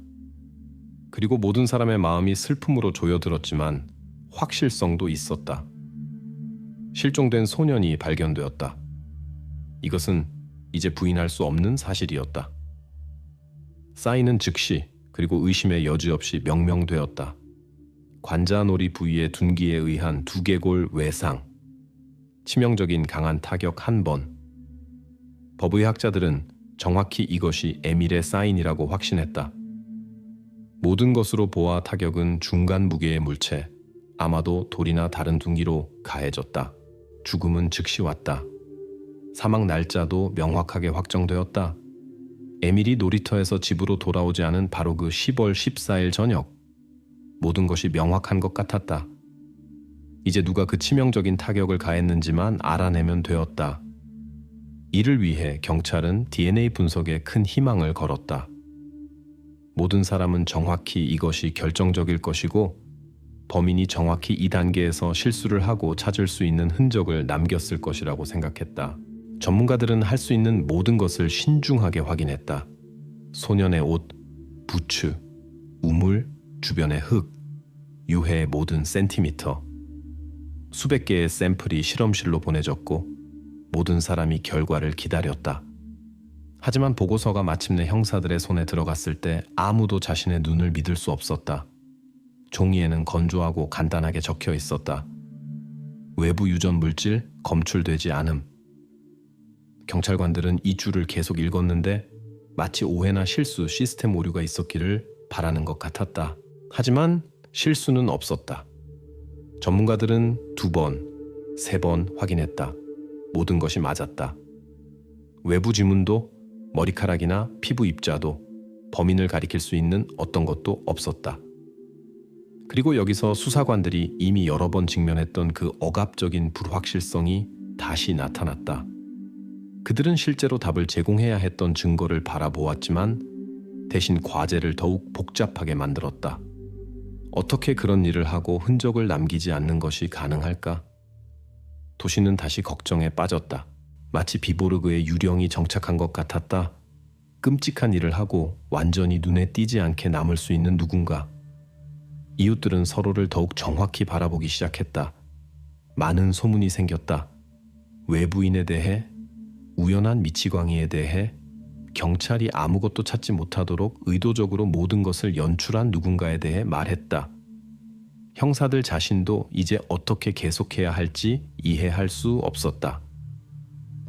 그리고 모든 사람의 마음이 슬픔으로 조여들었지만 확실성도 있었다. 실종된 소년이 발견되었다. 이것은 이제 부인할 수 없는 사실이었다. 사인은 즉시 그리고 의심의 여지 없이 명명되었다. 관자놀이 부위의 둔기에 의한 두개골 외상, 치명적인 강한 타격 1번. 법의학자들은 정확히 이것이 에밀의 사인이라고 확신했다. 모든 것으로 보아 타격은 중간 무게의 물체, 아마도 돌이나 다른 둔기로 가해졌다. 죽음은 즉시 왔다. 사망 날짜도 명확하게 확정되었다. 에밀이 놀이터에서 집으로 돌아오지 않은 바로 그 10월 14일 저녁. 모든 것이 명확한 것 같았다. 이제 누가 그 치명적인 타격을 가했는지만 알아내면 되었다. 이를 위해 경찰은 DNA 분석에 큰 희망을 걸었다. 모든 사람은 정확히 이것이 결정적일 것이고 범인이 정확히 이 단계에서 실수를 하고 찾을 수 있는 흔적을 남겼을 것이라고 생각했다. 전문가들은 할 수 있는 모든 것을 신중하게 확인했다. 소년의 옷, 부츠, 우물, 주변의 흙, 유해의 모든 센티미터. 수백 개의 샘플이 실험실로 보내졌고 모든 사람이 결과를 기다렸다. 하지만 보고서가 마침내 형사들의 손에 들어갔을 때 아무도 자신의 눈을 믿을 수 없었다. 종이에는 건조하고 간단하게 적혀 있었다. 외부 유전 물질 검출되지 않음. 경찰관들은 이 줄을 계속 읽었는데 마치 오해나 실수, 시스템 오류가 있었기를 바라는 것 같았다. 하지만 실수는 없었다. 전문가들은 2번, 3번 확인했다. 모든 것이 맞았다. 외부 지문도 머리카락이나 피부 입자도 범인을 가리킬 수 있는 어떤 것도 없었다. 그리고 여기서 수사관들이 이미 여러 번 직면했던 그 억압적인 불확실성이 다시 나타났다. 그들은 실제로 답을 제공해야 했던 증거를 바라보았지만 대신 과제를 더욱 복잡하게 만들었다. 어떻게 그런 일을 하고 흔적을 남기지 않는 것이 가능할까? 도시는 다시 걱정에 빠졌다. 마치 비보르그의 유령이 정착한 것 같았다. 끔찍한 일을 하고 완전히 눈에 띄지 않게 남을 수 있는 누군가. 이웃들은 서로를 더욱 정확히 바라보기 시작했다. 많은 소문이 생겼다. 외부인에 대해, 우연한 미치광이에 대해, 경찰이 아무것도 찾지 못하도록 의도적으로 모든 것을 연출한 누군가에 대해 말했다. 형사들 자신도 이제 어떻게 계속해야 할지 이해할 수 없었다.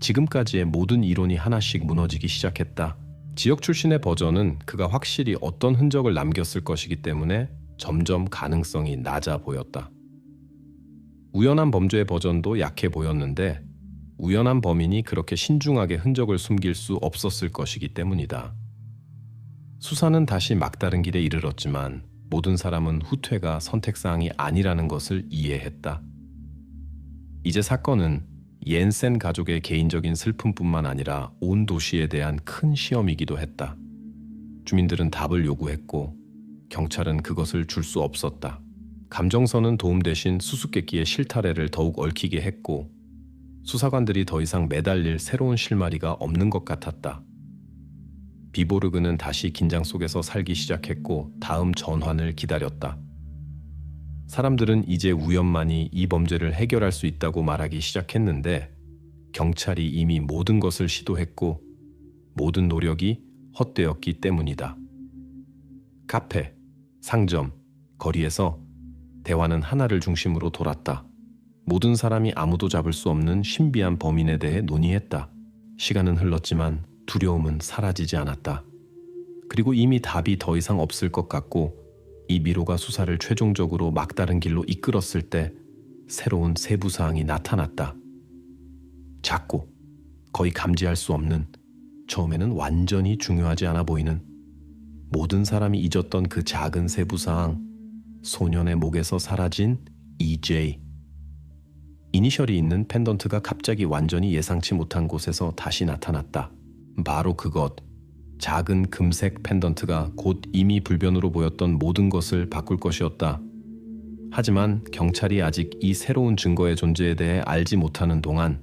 지금까지의 모든 이론이 하나씩 무너지기 시작했다. 지역 출신의 버전은 그가 확실히 어떤 흔적을 남겼을 것이기 때문에 점점 가능성이 낮아 보였다. 우연한 범죄의 버전도 약해 보였는데 우연한 범인이 그렇게 신중하게 흔적을 숨길 수 없었을 것이기 때문이다. 수사는 다시 막다른 길에 이르렀지만 모든 사람은 후퇴가 선택사항이 아니라는 것을 이해했다. 이제 사건은 옌센 가족의 개인적인 슬픔뿐만 아니라 온 도시에 대한 큰 시험이기도 했다. 주민들은 답을 요구했고 경찰은 그것을 줄 수 없었다. 감정선은 도움 대신 수수께끼의 실타래를 더욱 얽히게 했고 수사관들이 더 이상 매달릴 새로운 실마리가 없는 것 같았다. 비보르그는 다시 긴장 속에서 살기 시작했고 다음 전환을 기다렸다. 사람들은 이제 우연만이 이 범죄를 해결할 수 있다고 말하기 시작했는데 경찰이 이미 모든 것을 시도했고 모든 노력이 헛되었기 때문이다. 카페, 상점, 거리에서 대화는 하나를 중심으로 돌았다. 모든 사람이 아무도 잡을 수 없는 신비한 범인에 대해 논의했다. 시간은 흘렀지만 두려움은 사라지지 않았다. 그리고 이미 답이 더 이상 없을 것 같고 이 미로가 수사를 최종적으로 막다른 길로 이끌었을 때 새로운 세부 사항이 나타났다. 작고 거의 감지할 수 없는, 처음에는 완전히 중요하지 않아 보이는, 모든 사람이 잊었던 그 작은 세부 사항, 소년의 목에서 사라진 EJ. 이니셜이 있는 펜던트가 갑자기 완전히 예상치 못한 곳에서 다시 나타났다. 바로 그것, 작은 금색 펜던트가 곧 이미 불변으로 보였던 모든 것을 바꿀 것이었다. 하지만 경찰이 아직 이 새로운 증거의 존재에 대해 알지 못하는 동안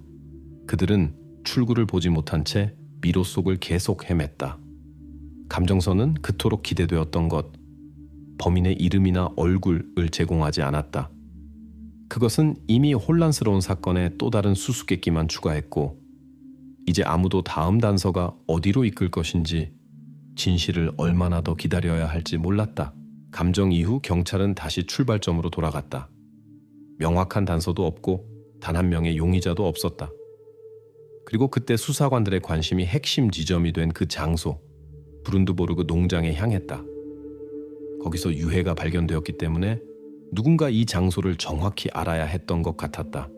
그들은 출구를 보지 못한 채 미로 속을 계속 헤맸다. 감정선은 그토록 기대되었던 것, 범인의 이름이나 얼굴을 제공하지 않았다. 그것은 이미 혼란스러운 사건에 또 다른 수수께끼만 추가했고, 이제 아무도 다음 단서가 어디로 이끌 것인지, 진실을 얼마나 더 기다려야 할지 몰랐다. 감정 이후 경찰은 다시 출발점으로 돌아갔다. 명확한 단서도 없고 단 한 명의 용의자도 없었다. 그리고 그때 수사관들의 관심이 핵심 지점이 된 그 장소, 브룬드보르그 농장에 향했다. 거기서 유해가 발견되었기 때문에 누군가 이 장소를 정확히 알아야 했던 것 같았다.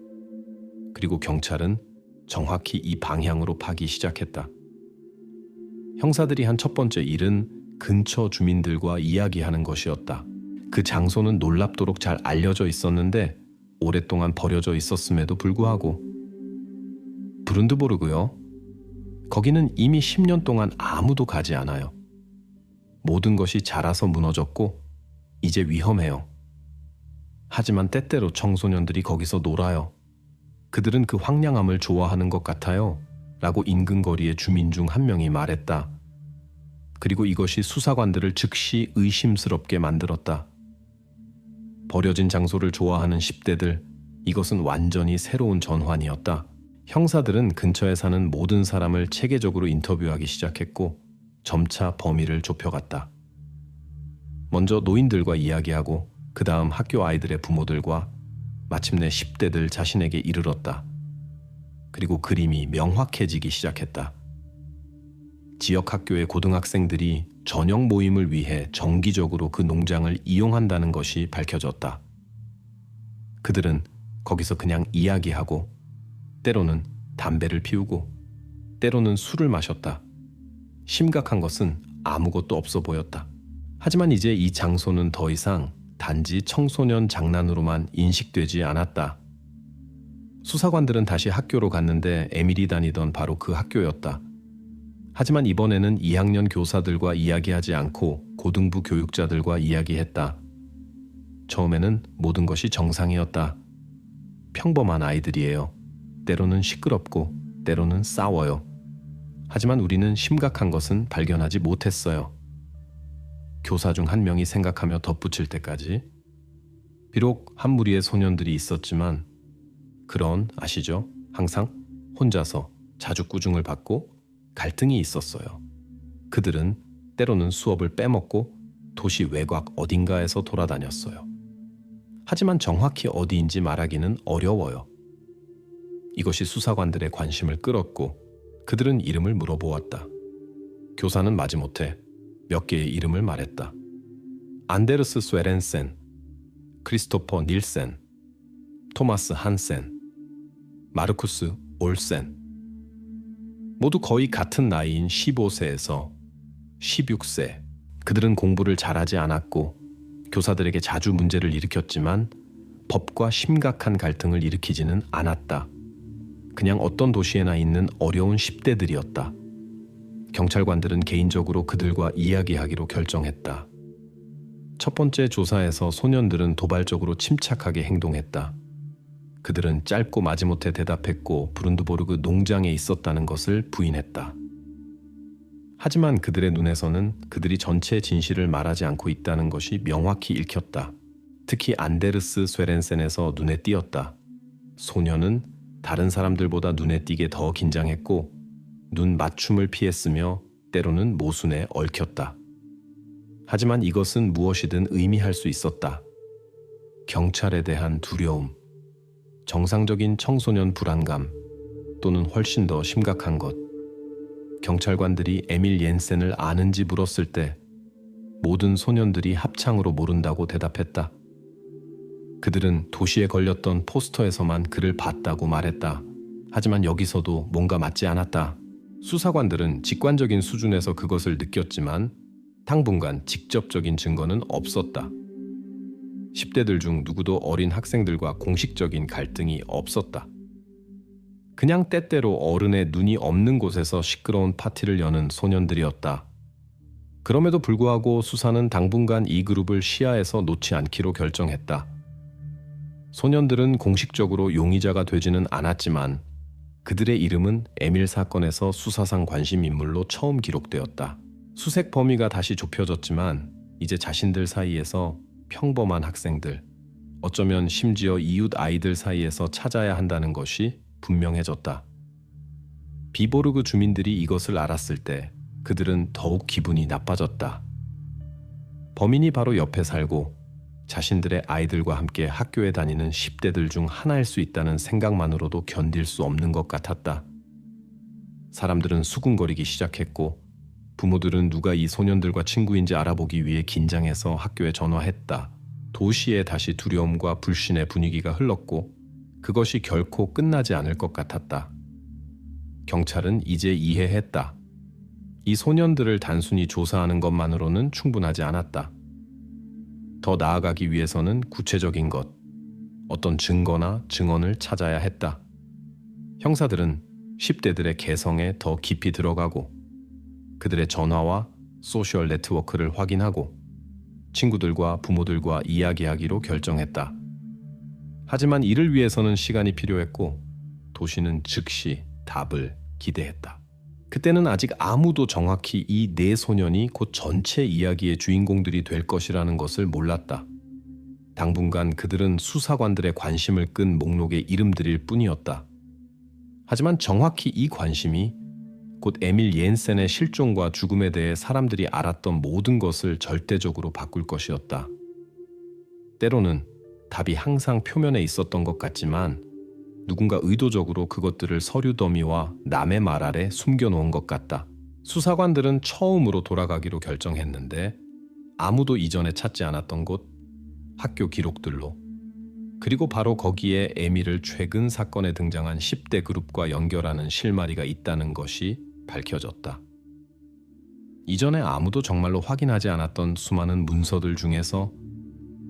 그리고 경찰은 정확히 이 방향으로 파기 시작했다. 형사들이 한 첫 번째 일은 근처 주민들과 이야기하는 것이었다. 그 장소는 놀랍도록 잘 알려져 있었는데 오랫동안 버려져 있었음에도 불구하고. 브룬드보르그요? 거기는 이미 10년 동안 아무도 가지 않아요. 모든 것이 자라서 무너졌고 이제 위험해요. 하지만 때때로 청소년들이 거기서 놀아요. 그들은 그 황량함을 좋아하는 것 같아요. 라고 인근 거리의 주민 중 한 명이 말했다. 그리고 이것이 수사관들을 즉시 의심스럽게 만들었다. 버려진 장소를 좋아하는 10대들, 이것은 완전히 새로운 전환이었다. 형사들은 근처에 사는 모든 사람을 체계적으로 인터뷰하기 시작했고 점차 범위를 좁혀갔다. 먼저 노인들과 이야기하고 그 다음 학교 아이들의 부모들과 마침내 10대들 자신에게 이르렀다. 그리고 그림이 명확해지기 시작했다. 지역 학교의 고등학생들이 저녁 모임을 위해 정기적으로 그 농장을 이용한다는 것이 밝혀졌다. 그들은 거기서 그냥 이야기하고 때로는 담배를 피우고 때로는 술을 마셨다. 심각한 것은 아무것도 없어 보였다. 하지만 이제 이 장소는 더 이상 단지 청소년 장난으로만 인식되지 않았다. 수사관들은 다시 학교로 갔는데 에밀이 다니던 바로 그 학교였다. 하지만 이번에는 2학년 교사들과 이야기하지 않고 고등부 교육자들과 이야기했다. 처음에는 모든 것이 정상이었다. 평범한 아이들이에요. 때로는 시끄럽고 때로는 싸워요. 하지만 우리는 심각한 것은 발견하지 못했어요. 교사 중 한 명이 생각하며 덧붙일 때까지. 비록 한 무리의 소년들이 있었지만 아시죠? 항상 혼자서 자주 꾸중을 받고 갈등이 있었어요. 그들은 때로는 수업을 빼먹고 도시 외곽 어딘가에서 돌아다녔어요. 하지만 정확히 어디인지 말하기는 어려워요. 이것이 수사관들의 관심을 끌었고 그들은 이름을 물어보았다. 교사는 마지못해 몇 개의 이름을 말했다. 안데르스 스웨렌센, 크리스토퍼 닐센, 토마스 한센, 마르쿠스 올센. 모두 거의 같은 나이인 15세에서 16세. 그들은 공부를 잘하지 않았고 교사들에게 자주 문제를 일으켰지만 법과 심각한 갈등을 일으키지는 않았다. 그냥 어떤 도시에나 있는 어려운 10대들이었다. 경찰관들은 개인적으로 그들과 이야기하기로 결정했다. 첫 번째 조사에서 소년들은 도발적으로 침착하게 행동했다. 그들은 짧고 마지못해 대답했고 브룬드보르그 농장에 있었다는 것을 부인했다. 하지만 그들의 눈에서는 그들이 전체 진실을 말하지 않고 있다는 것이 명확히 읽혔다. 특히 안데르스 스웨렌센에서 눈에 띄었다. 소년은 다른 사람들보다 눈에 띄게 더 긴장했고 눈 맞춤을 피했으며 때로는 모순에 얽혔다. 하지만 이것은 무엇이든 의미할 수 있었다. 경찰에 대한 두려움, 정상적인 청소년 불안감, 또는 훨씬 더 심각한 것. 경찰관들이 에밀 옌센을 아는지 물었을 때 모든 소년들이 합창으로 모른다고 대답했다. 그들은 도시에 걸렸던 포스터에서만 그를 봤다고 말했다. 하지만 여기서도 뭔가 맞지 않았다. 수사관들은 직관적인 수준에서 그것을 느꼈지만 당분간 직접적인 증거는 없었다. 10대들 중 누구도 어린 학생들과 공식적인 갈등이 없었다. 그냥 때때로 어른의 눈이 없는 곳에서 시끄러운 파티를 여는 소년들이었다. 그럼에도 불구하고 수사는 당분간 이 그룹을 시야에서 놓지 않기로 결정했다. 소년들은 공식적으로 용의자가 되지는 않았지만 그들의 이름은 에밀 사건에서 수사상 관심 인물로 처음 기록되었다. 수색 범위가 다시 좁혀졌지만 이제 자신들 사이에서 평범한 학생들, 어쩌면 심지어 이웃 아이들 사이에서 찾아야 한다는 것이 분명해졌다. 비보르그 주민들이 이것을 알았을 때 그들은 더욱 기분이 나빠졌다. 범인이 바로 옆에 살고 자신들의 아이들과 함께 학교에 다니는 10대들 중 하나일 수 있다는 생각만으로도 견딜 수 없는 것 같았다. 사람들은 수군거리기 시작했고 부모들은 누가 이 소년들과 친구인지 알아보기 위해 긴장해서 학교에 전화했다. 도시에 다시 두려움과 불신의 분위기가 흘렀고 그것이 결코 끝나지 않을 것 같았다. 경찰은 이제 이해했다. 이 소년들을 단순히 조사하는 것만으로는 충분하지 않았다. 더 나아가기 위해서는 구체적인 것, 어떤 증거나 증언을 찾아야 했다. 형사들은 10대들의 개성에 더 깊이 들어가고 그들의 전화와 소셜 네트워크를 확인하고 친구들과 부모들과 이야기하기로 결정했다. 하지만 이를 위해서는 시간이 필요했고 도시는 즉시 답을 기대했다. 그때는 아직 아무도 정확히 이 네 소년이 곧 전체 이야기의 주인공들이 될 것이라는 것을 몰랐다. 당분간 그들은 수사관들의 관심을 끈 목록의 이름들일 뿐이었다. 하지만 정확히 이 관심이 곧 에밀 옌센의 실종과 죽음에 대해 사람들이 알았던 모든 것을 절대적으로 바꿀 것이었다. 때로는 답이 항상 표면에 있었던 것 같지만 누군가 의도적으로 그것들을 서류 더미와 남의 말 아래 숨겨놓은 것 같다. 수사관들은 처음으로 돌아가기로 결정했는데 아무도 이전에 찾지 않았던 곳, 학교 기록들로, 그리고 바로 거기에 에밀을 최근 사건에 등장한 10대 그룹과 연결하는 실마리가 있다는 것이 밝혀졌다. 이전에 아무도 정말로 확인하지 않았던 수많은 문서들 중에서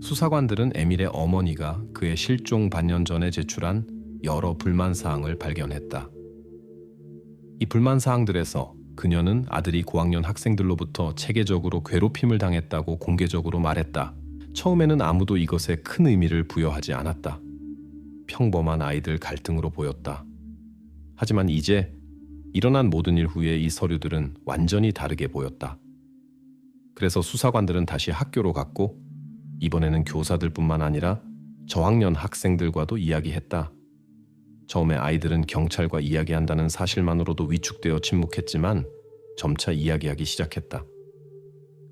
수사관들은 에밀의 어머니가 그의 실종 반년 전에 제출한 여러 불만사항을 발견했다. 이 불만사항들에서 그녀는 아들이 고학년 학생들로부터 체계적으로 괴롭힘을 당했다고 공개적으로 말했다. 처음에는 아무도 이것에 큰 의미를 부여하지 않았다. 평범한 아이들 갈등으로 보였다. 하지만 이제 일어난 모든 일 후에 이 서류들은 완전히 다르게 보였다. 그래서 수사관들은 다시 학교로 갔고 이번에는 교사들뿐만 아니라 저학년 학생들과도 이야기했다. 처음에 아이들은 경찰과 이야기한다는 사실만으로도 위축되어 침묵했지만 점차 이야기하기 시작했다.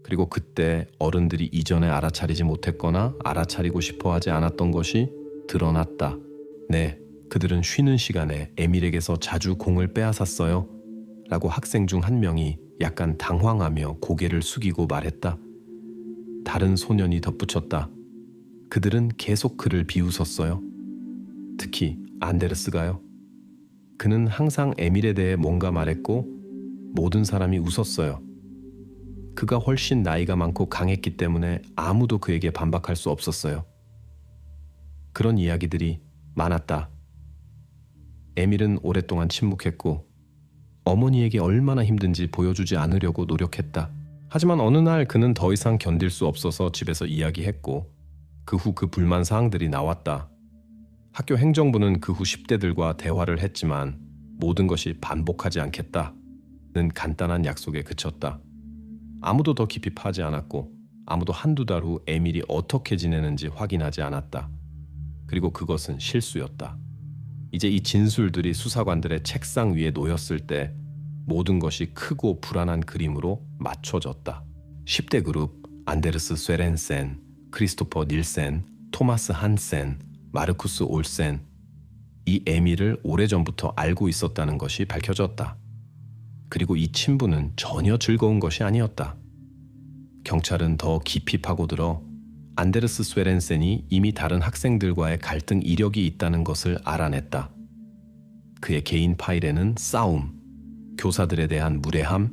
그리고 그때 어른들이 이전에 알아차리지 못했거나 알아차리고 싶어 하지 않았던 것이 드러났다. 네, 그들은 쉬는 시간에 에밀에게서 자주 공을 빼앗았어요. 라고 학생 중 한 명이 약간 당황하며 고개를 숙이고 말했다. 다른 소년이 덧붙였다. 그들은 계속 그를 비웃었어요. 특히 안데르스가요. 그는 항상 에밀에 대해 뭔가 말했고 모든 사람이 웃었어요. 그가 훨씬 나이가 많고 강했기 때문에 아무도 그에게 반박할 수 없었어요. 그런 이야기들이 많았다. 에밀은 오랫동안 침묵했고 어머니에게 얼마나 힘든지 보여주지 않으려고 노력했다. 하지만 어느 날 그는 더 이상 견딜 수 없어서 집에서 이야기했고 그 후 그 불만 사항들이 나왔다. 학교 행정부는 그 후 10대들과 대화를 했지만 모든 것이 반복하지 않겠다는 간단한 약속에 그쳤다. 아무도 더 깊이 파지 않았고 아무도 한두 달 후 에밀이 어떻게 지내는지 확인하지 않았다. 그리고 그것은 실수였다. 이제 이 진술들이 수사관들의 책상 위에 놓였을 때 모든 것이 크고 불안한 그림으로 맞춰졌다. 10대 그룹, 안데르스 쇠렌센, 크리스토퍼 닐센, 토마스 한센, 마르쿠스 올센, 이 에밀을 오래전부터 알고 있었다는 것이 밝혀졌다. 그리고 이 친분은 전혀 즐거운 것이 아니었다. 경찰은 더 깊이 파고들어 안데르스 쇠렌센이 이미 다른 학생들과의 갈등 이력이 있다는 것을 알아냈다. 그의 개인 파일에는 싸움, 교사들에 대한 무례함,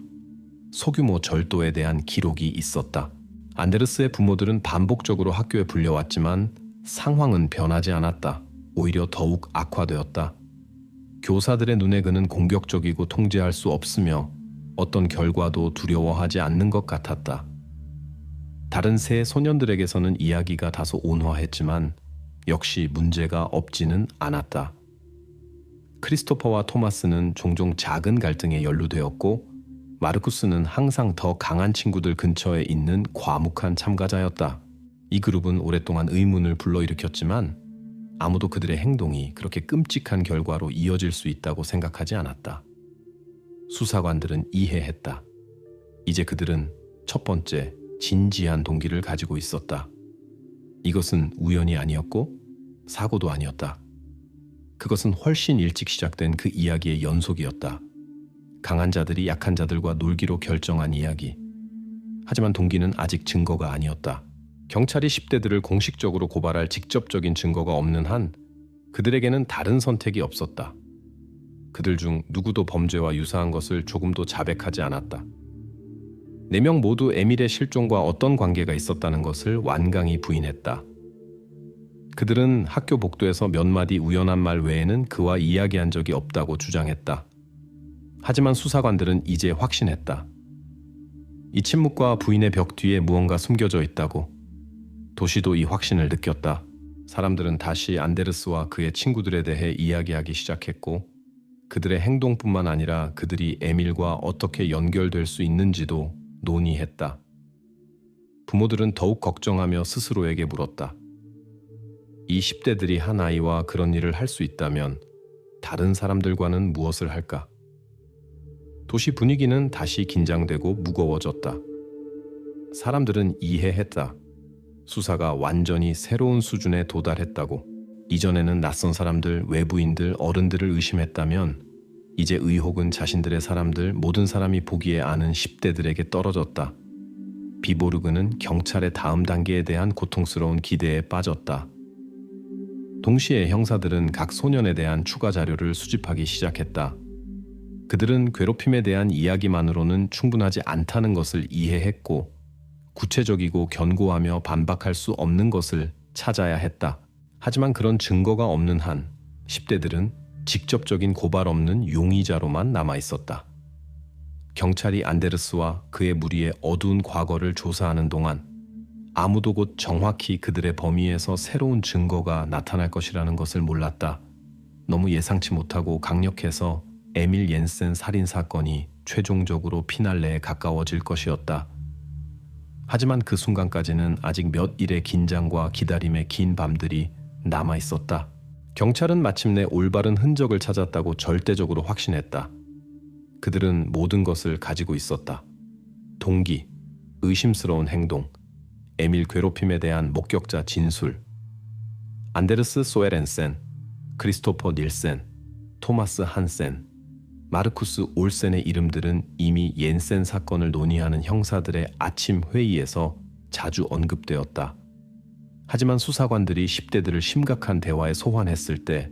소규모 절도에 대한 기록이 있었다. 안데르스의 부모들은 반복적으로 학교에 불려왔지만 상황은 변하지 않았다. 오히려 더욱 악화되었다. 교사들의 눈에 그는 공격적이고 통제할 수 없으며 어떤 결과도 두려워하지 않는 것 같았다. 다른 세 소년들에게서는 이야기가 다소 온화했지만 역시 문제가 없지는 않았다. 크리스토퍼와 토마스는 종종 작은 갈등에 연루되었고 마르쿠스는 항상 더 강한 친구들 근처에 있는 과묵한 참가자였다. 이 그룹은 오랫동안 의문을 불러일으켰지만 아무도 그들의 행동이 그렇게 끔찍한 결과로 이어질 수 있다고 생각하지 않았다. 수사관들은 이해했다. 이제 그들은 첫 번째 진지한 동기를 가지고 있었다. 이것은 우연이 아니었고 사고도 아니었다. 그것은 훨씬 일찍 시작된 그 이야기의 연속이었다. 강한 자들이 약한 자들과 놀기로 결정한 이야기. 하지만 동기는 아직 증거가 아니었다. 경찰이 10대들을 공식적으로 고발할 직접적인 증거가 없는 한 그들에게는 다른 선택이 없었다. 그들 중 누구도 범죄와 유사한 것을 조금도 자백하지 않았다. 4명 모두 에밀의 실종과 어떤 관계가 있었다는 것을 완강히 부인했다. 그들은 학교 복도에서 몇 마디 우연한 말 외에는 그와 이야기한 적이 없다고 주장했다. 하지만 수사관들은 이제 확신했다. 이 침묵과 부인의 벽 뒤에 무언가 숨겨져 있다고. 도시도 이 확신을 느꼈다. 사람들은 다시 안데르스와 그의 친구들에 대해 이야기하기 시작했고 그들의 행동뿐만 아니라 그들이 에밀과 어떻게 연결될 수 있는지도 논의했다. 부모들은 더욱 걱정하며 스스로에게 물었다. 이 10대들이 한 아이와 그런 일을 할 수 있다면 다른 사람들과는 무엇을 할까? 도시 분위기는 다시 긴장되고 무거워졌다. 사람들은 이해했다. 수사가 완전히 새로운 수준에 도달했다고. 이전에는 낯선 사람들, 외부인들, 어른들을 의심했다면 이제 의혹은 자신들의 사람들, 모든 사람이 보기에 아는 10대들에게 떨어졌다. 비보르그는 경찰의 다음 단계에 대한 고통스러운 기대에 빠졌다. 동시에 형사들은 각 소년에 대한 추가 자료를 수집하기 시작했다. 그들은 괴롭힘에 대한 이야기만으로는 충분하지 않다는 것을 이해했고 구체적이고 견고하며 반박할 수 없는 것을 찾아야 했다. 하지만 그런 증거가 없는 한 10대들은 직접적인 고발 없는 용의자로만 남아있었다. 경찰이 안데르스와 그의 무리의 어두운 과거를 조사하는 동안 아무도 곧 정확히 그들의 범위에서 새로운 증거가 나타날 것이라는 것을 몰랐다. 너무 예상치 못하고 강력해서 에밀 옌센 살인 사건이 최종적으로 피날레에 가까워질 것이었다. 하지만 그 순간까지는 아직 몇 일의 긴장과 기다림의 긴 밤들이 남아있었다. 경찰은 마침내 올바른 흔적을 찾았다고 절대적으로 확신했다. 그들은 모든 것을 가지고 있었다. 동기, 의심스러운 행동, 에밀 괴롭힘에 대한 목격자 진술, 안데르스 소에렌센, 크리스토퍼 닐센, 토마스 한센, 마르쿠스 올센의 이름들은 이미 옌센 사건을 논의하는 형사들의 아침 회의에서 자주 언급되었다. 하지만 수사관들이 10대들을 심각한 대화에 소환했을 때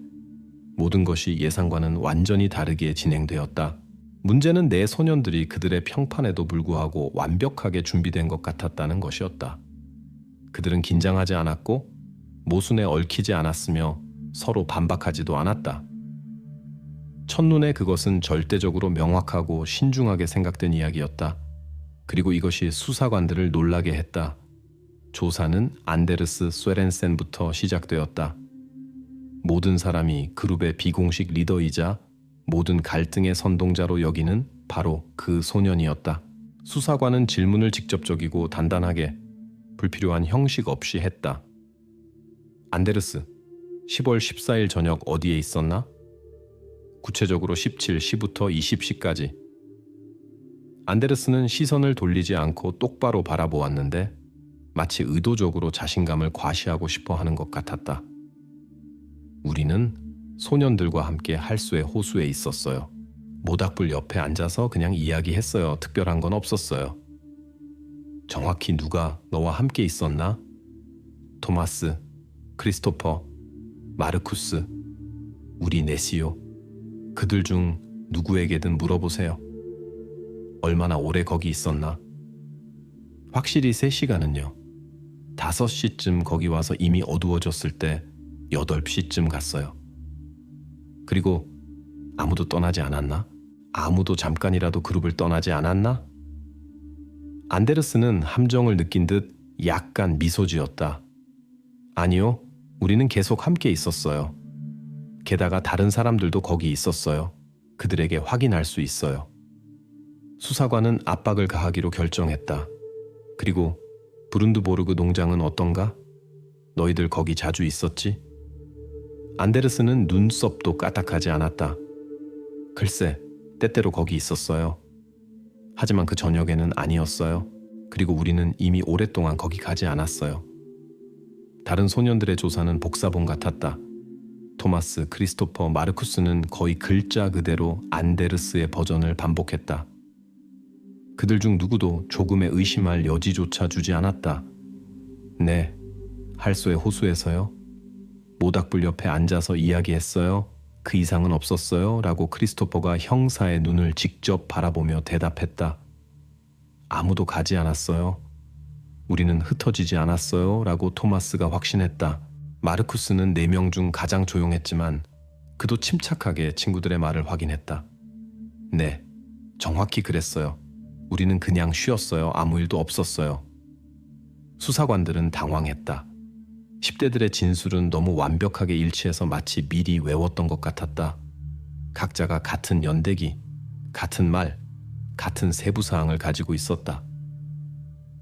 모든 것이 예상과는 완전히 다르게 진행되었다. 문제는 내 소년들이 그들의 평판에도 불구하고 완벽하게 준비된 것 같았다는 것이었다. 그들은 긴장하지 않았고 모순에 얽히지 않았으며 서로 반박하지도 않았다. 첫눈에 그것은 절대적으로 명확하고 신중하게 생각된 이야기였다. 그리고 이것이 수사관들을 놀라게 했다. 조사는 안데르스 쇠렌센부터 시작되었다. 모든 사람이 그룹의 비공식 리더이자 모든 갈등의 선동자로 여기는 바로 그 소년이었다. 수사관은 질문을 직접적이고 단단하게 불필요한 형식 없이 했다. 안데르스, 10월 14일 저녁 어디에 있었나? 구체적으로 17시부터 20시까지. 안데르스는 시선을 돌리지 않고 똑바로 바라보았는데 마치 의도적으로 자신감을 과시하고 싶어 하는 것 같았다. 우리는 소년들과 함께 할수의 호수에 있었어요. 모닥불 옆에 앉아서 그냥 이야기했어요. 특별한 건 없었어요. 정확히 누가 너와 함께 있었나? 토마스, 크리스토퍼, 마르쿠스, 우리 넷이요. 그들 중 누구에게든 물어보세요. 얼마나 오래 거기 있었나? 확실히 3시간은요. 5시쯤 거기 와서 이미 어두워졌을 때 8시쯤 갔어요. 그리고 아무도 떠나지 않았나? 아무도 잠깐이라도 그룹을 떠나지 않았나? 안데르스는 함정을 느낀 듯 약간 미소 지었다. 아니요, 우리는 계속 함께 있었어요. 게다가 다른 사람들도 거기 있었어요. 그들에게 확인할 수 있어요. 수사관은 압박을 가하기로 결정했다. 그리고 브룬드보르그 농장은 어떤가? 너희들 거기 자주 있었지? 안데르스는 눈썹도 까딱하지 않았다. 글쎄, 때때로 거기 있었어요. 하지만 그 저녁에는 아니었어요. 그리고 우리는 이미 오랫동안 거기 가지 않았어요. 다른 소년들의 조사는 복사본 같았다. 토마스, 크리스토퍼, 마르쿠스는 거의 글자 그대로 안데르스의 버전을 반복했다. 그들 중 누구도 조금의 의심할 여지조차 주지 않았다. 네, 할소의 호수에서요. 모닥불 옆에 앉아서 이야기했어요. 그 이상은 없었어요. 라고 크리스토퍼가 형사의 눈을 직접 바라보며 대답했다. 아무도 가지 않았어요. 우리는 흩어지지 않았어요. 라고 토마스가 확신했다. 마르쿠스는 4명 중 가장 조용했지만 그도 침착하게 친구들의 말을 확인했다. 네, 정확히 그랬어요. 우리는 그냥 쉬었어요. 아무 일도 없었어요. 수사관들은 당황했다. 10대들의 진술은 너무 완벽하게 일치해서 마치 미리 외웠던 것 같았다. 각자가 같은 연대기, 같은 말, 같은 세부사항을 가지고 있었다.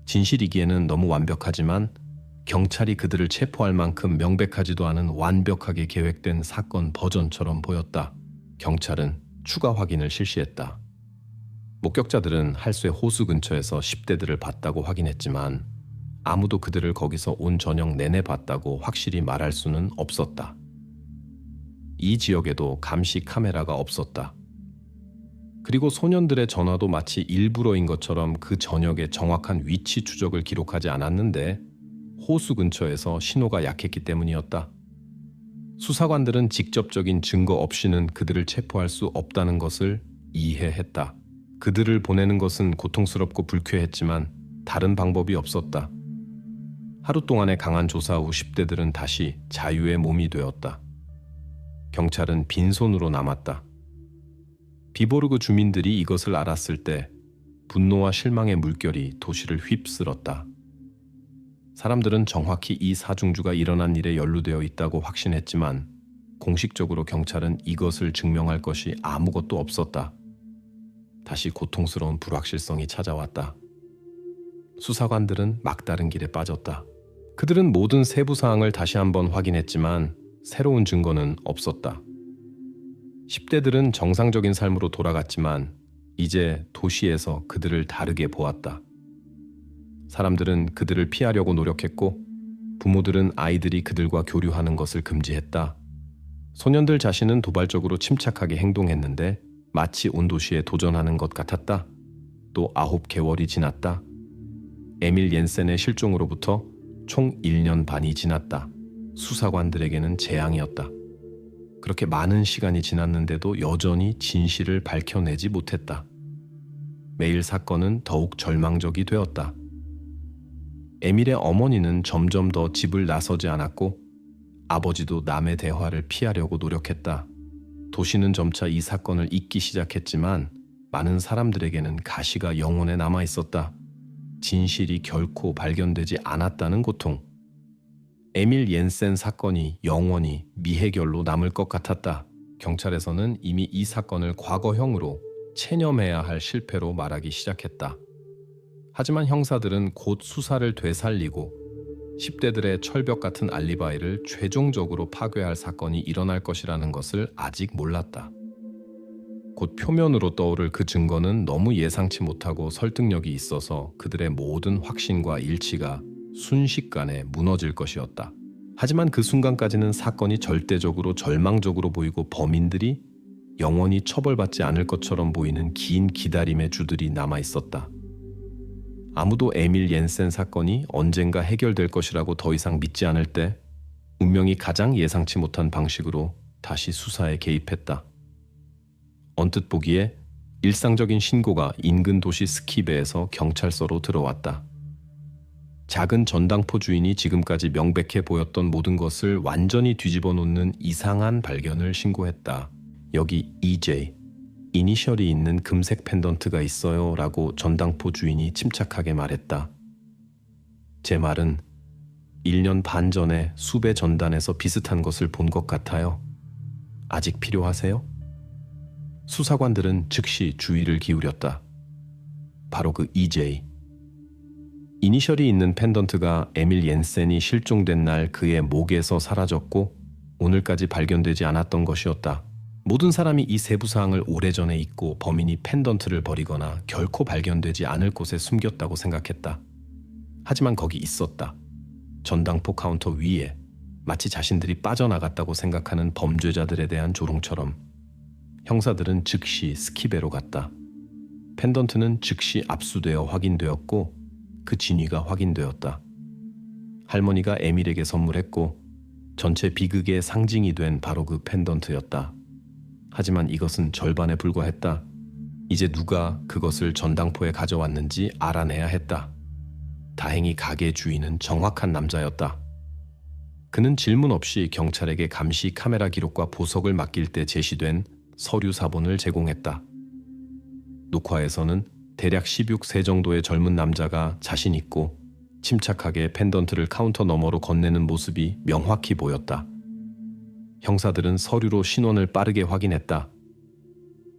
진실이기에는 너무 완벽하지만 경찰이 그들을 체포할 만큼 명백하지도 않은 완벽하게 계획된 사건 버전처럼 보였다. 경찰은 추가 확인을 실시했다. 목격자들은 할수의 호수 근처에서 10대들을 봤다고 확인했지만 아무도 그들을 거기서 온 저녁 내내 봤다고 확실히 말할 수는 없었다. 이 지역에도 감시 카메라가 없었다. 그리고 소년들의 전화도 마치 일부러인 것처럼 그 저녁의 정확한 위치 추적을 기록하지 않았는데 호수 근처에서 신호가 약했기 때문이었다. 수사관들은 직접적인 증거 없이는 그들을 체포할 수 없다는 것을 이해했다. 그들을 보내는 것은 고통스럽고 불쾌했지만 다른 방법이 없었다. 하루 동안의 강한 조사 후 10대들은 다시 자유의 몸이 되었다. 경찰은 빈손으로 남았다. 비보르그 주민들이 이것을 알았을 때 분노와 실망의 물결이 도시를 휩쓸었다. 사람들은 정확히 이 사중주가 일어난 일에 연루되어 있다고 확신했지만 공식적으로 경찰은 이것을 증명할 것이 아무것도 없었다. 다시 고통스러운 불확실성이 찾아왔다. 수사관들은 막다른 길에 빠졌다. 그들은 모든 세부 사항을 다시 한번 확인했지만 새로운 증거는 없었다. 10대들은 정상적인 삶으로 돌아갔지만 이제 도시에서 그들을 다르게 보았다. 사람들은 그들을 피하려고 노력했고 부모들은 아이들이 그들과 교류하는 것을 금지했다. 소년들 자신은 도발적으로 침착하게 행동했는데 마치 온 도시에 도전하는 것 같았다. 또 9개월이 지났다. 에밀 옌센의 실종으로부터 총 1년 반이 지났다. 수사관들에게는 재앙이었다. 그렇게 많은 시간이 지났는데도 여전히 진실을 밝혀내지 못했다. 매일 사건은 더욱 절망적이 되었다. 에밀의 어머니는 점점 더 집을 나서지 않았고 아버지도 남의 대화를 피하려고 노력했다. 도시는 점차 이 사건을 잊기 시작했지만 많은 사람들에게는 가시가 영혼에 남아 있었다. 진실이 결코 발견되지 않았다는 고통. 에밀 옌센 사건이 영원히 미해결로 남을 것 같았다. 경찰에서는 이미 이 사건을 과거형으로 체념해야 할 실패로 말하기 시작했다. 하지만 형사들은 곧 수사를 되살리고 10대들의 철벽 같은 알리바이를 최종적으로 파괴할 사건이 일어날 것이라는 것을 아직 몰랐다. 곧 표면으로 떠오를 그 증거는 너무 예상치 못하고 설득력이 있어서 그들의 모든 확신과 일치가 순식간에 무너질 것이었다. 하지만 그 순간까지는 사건이 절대적으로 절망적으로 보이고 범인들이 영원히 처벌받지 않을 것처럼 보이는 긴 기다림의 주들이 남아있었다. 아무도 에밀 옌센 사건이 언젠가 해결될 것이라고 더 이상 믿지 않을 때 운명이 가장 예상치 못한 방식으로 다시 수사에 개입했다. 언뜻 보기에 일상적인 신고가 인근 도시 스키베에서 경찰서로 들어왔다. 작은 전당포 주인이 지금까지 명백해 보였던 모든 것을 완전히 뒤집어 놓는 이상한 발견을 신고했다. 여기 EJ, 이니셜이 있는 금색 펜던트가 있어요 라고 전당포 주인이 침착하게 말했다. 제 말은 1년 반 전에 수배 전단에서 비슷한 것을 본 것 같아요. 아직 필요하세요? 수사관들은 즉시 주의를 기울였다. 바로 그 EJ. 이니셜이 있는 펜던트가 에밀 옌센이 실종된 날 그의 목에서 사라졌고 오늘까지 발견되지 않았던 것이었다. 모든 사람이 이 세부 사항을 오래전에 잊고 범인이 펜던트를 버리거나 결코 발견되지 않을 곳에 숨겼다고 생각했다. 하지만 거기 있었다. 전당포 카운터 위에, 마치 자신들이 빠져나갔다고 생각하는 범죄자들에 대한 조롱처럼. 형사들은 즉시 스키배로 갔다. 펜던트는 즉시 압수되어 확인되었고 그 진위가 확인되었다. 할머니가 에밀에게 선물했고 전체 비극의 상징이 된 바로 그 펜던트였다. 하지만 이것은 절반에 불과했다. 이제 누가 그것을 전당포에 가져왔는지 알아내야 했다. 다행히 가게 주인은 정확한 남자였다. 그는 질문 없이 경찰에게 감시 카메라 기록과 보석을 맡길 때 제시된 서류 사본을 제공했다. 녹화에서는 대략 16세 정도의 젊은 남자가 자신 있고 침착하게 펜던트를 카운터 너머로 건네는 모습이 명확히 보였다. 형사들은 서류로 신원을 빠르게 확인했다.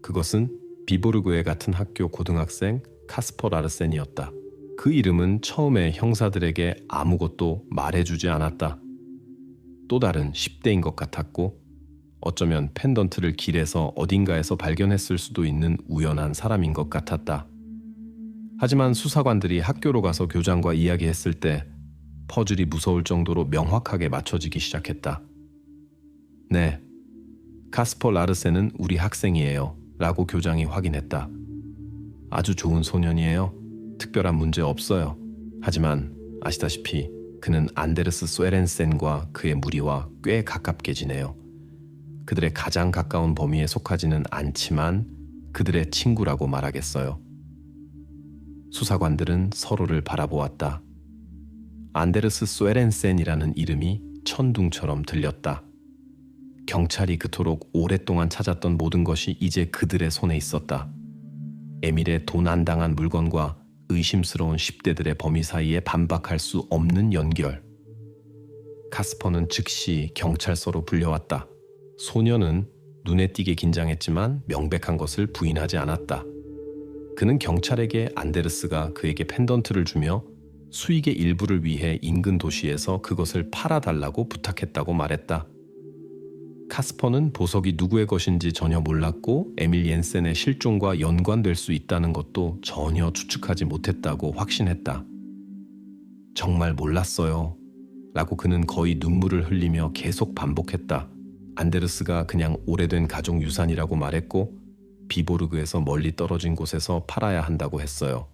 그것은 비보르그에 같은 학교 고등학생 카스퍼 라르센이었다. 그 이름은 처음에 형사들에게 아무것도 말해주지 않았다. 또 다른 10대인 것 같았고 어쩌면 펜던트를 길에서 어딘가에서 발견했을 수도 있는 우연한 사람인 것 같았다. 하지만 수사관들이 학교로 가서 교장과 이야기했을 때 퍼즐이 무서울 정도로 명확하게 맞춰지기 시작했다. 네, 카스퍼 라르센은 우리 학생이에요 라고 교장이 확인했다. 아주 좋은 소년이에요. 특별한 문제 없어요. 하지만 아시다시피 그는 안데르스 쇠렌센과 그의 무리와 꽤 가깝게 지내요. 그들의 가장 가까운 범위에 속하지는 않지만 그들의 친구라고 말하겠어요. 수사관들은 서로를 바라보았다. 안데르스 쇠렌센이라는 이름이 천둥처럼 들렸다. 경찰이 그토록 오랫동안 찾았던 모든 것이 이제 그들의 손에 있었다. 에밀의 돈 안 당한 물건과 의심스러운 10대들의 범위 사이에 반박할 수 없는 연결. 카스퍼는 즉시 경찰서로 불려왔다. 소녀는 눈에 띄게 긴장했지만 명백한 것을 부인하지 않았다. 그는 경찰에게 안데르스가 그에게 펜던트를 주며 수익의 일부를 위해 인근 도시에서 그것을 팔아달라고 부탁했다고 말했다. 카스퍼는 보석이 누구의 것인지 전혀 몰랐고 에밀 옌센의 실종과 연관될 수 있다는 것도 전혀 추측하지 못했다고 확신했다. 정말 몰랐어요. 라고 그는 거의 눈물을 흘리며 계속 반복했다. 안데르스가 그냥 오래된 가족 유산이라고 말했고 비보르그에서 멀리 떨어진 곳에서 팔아야 한다고 했어요.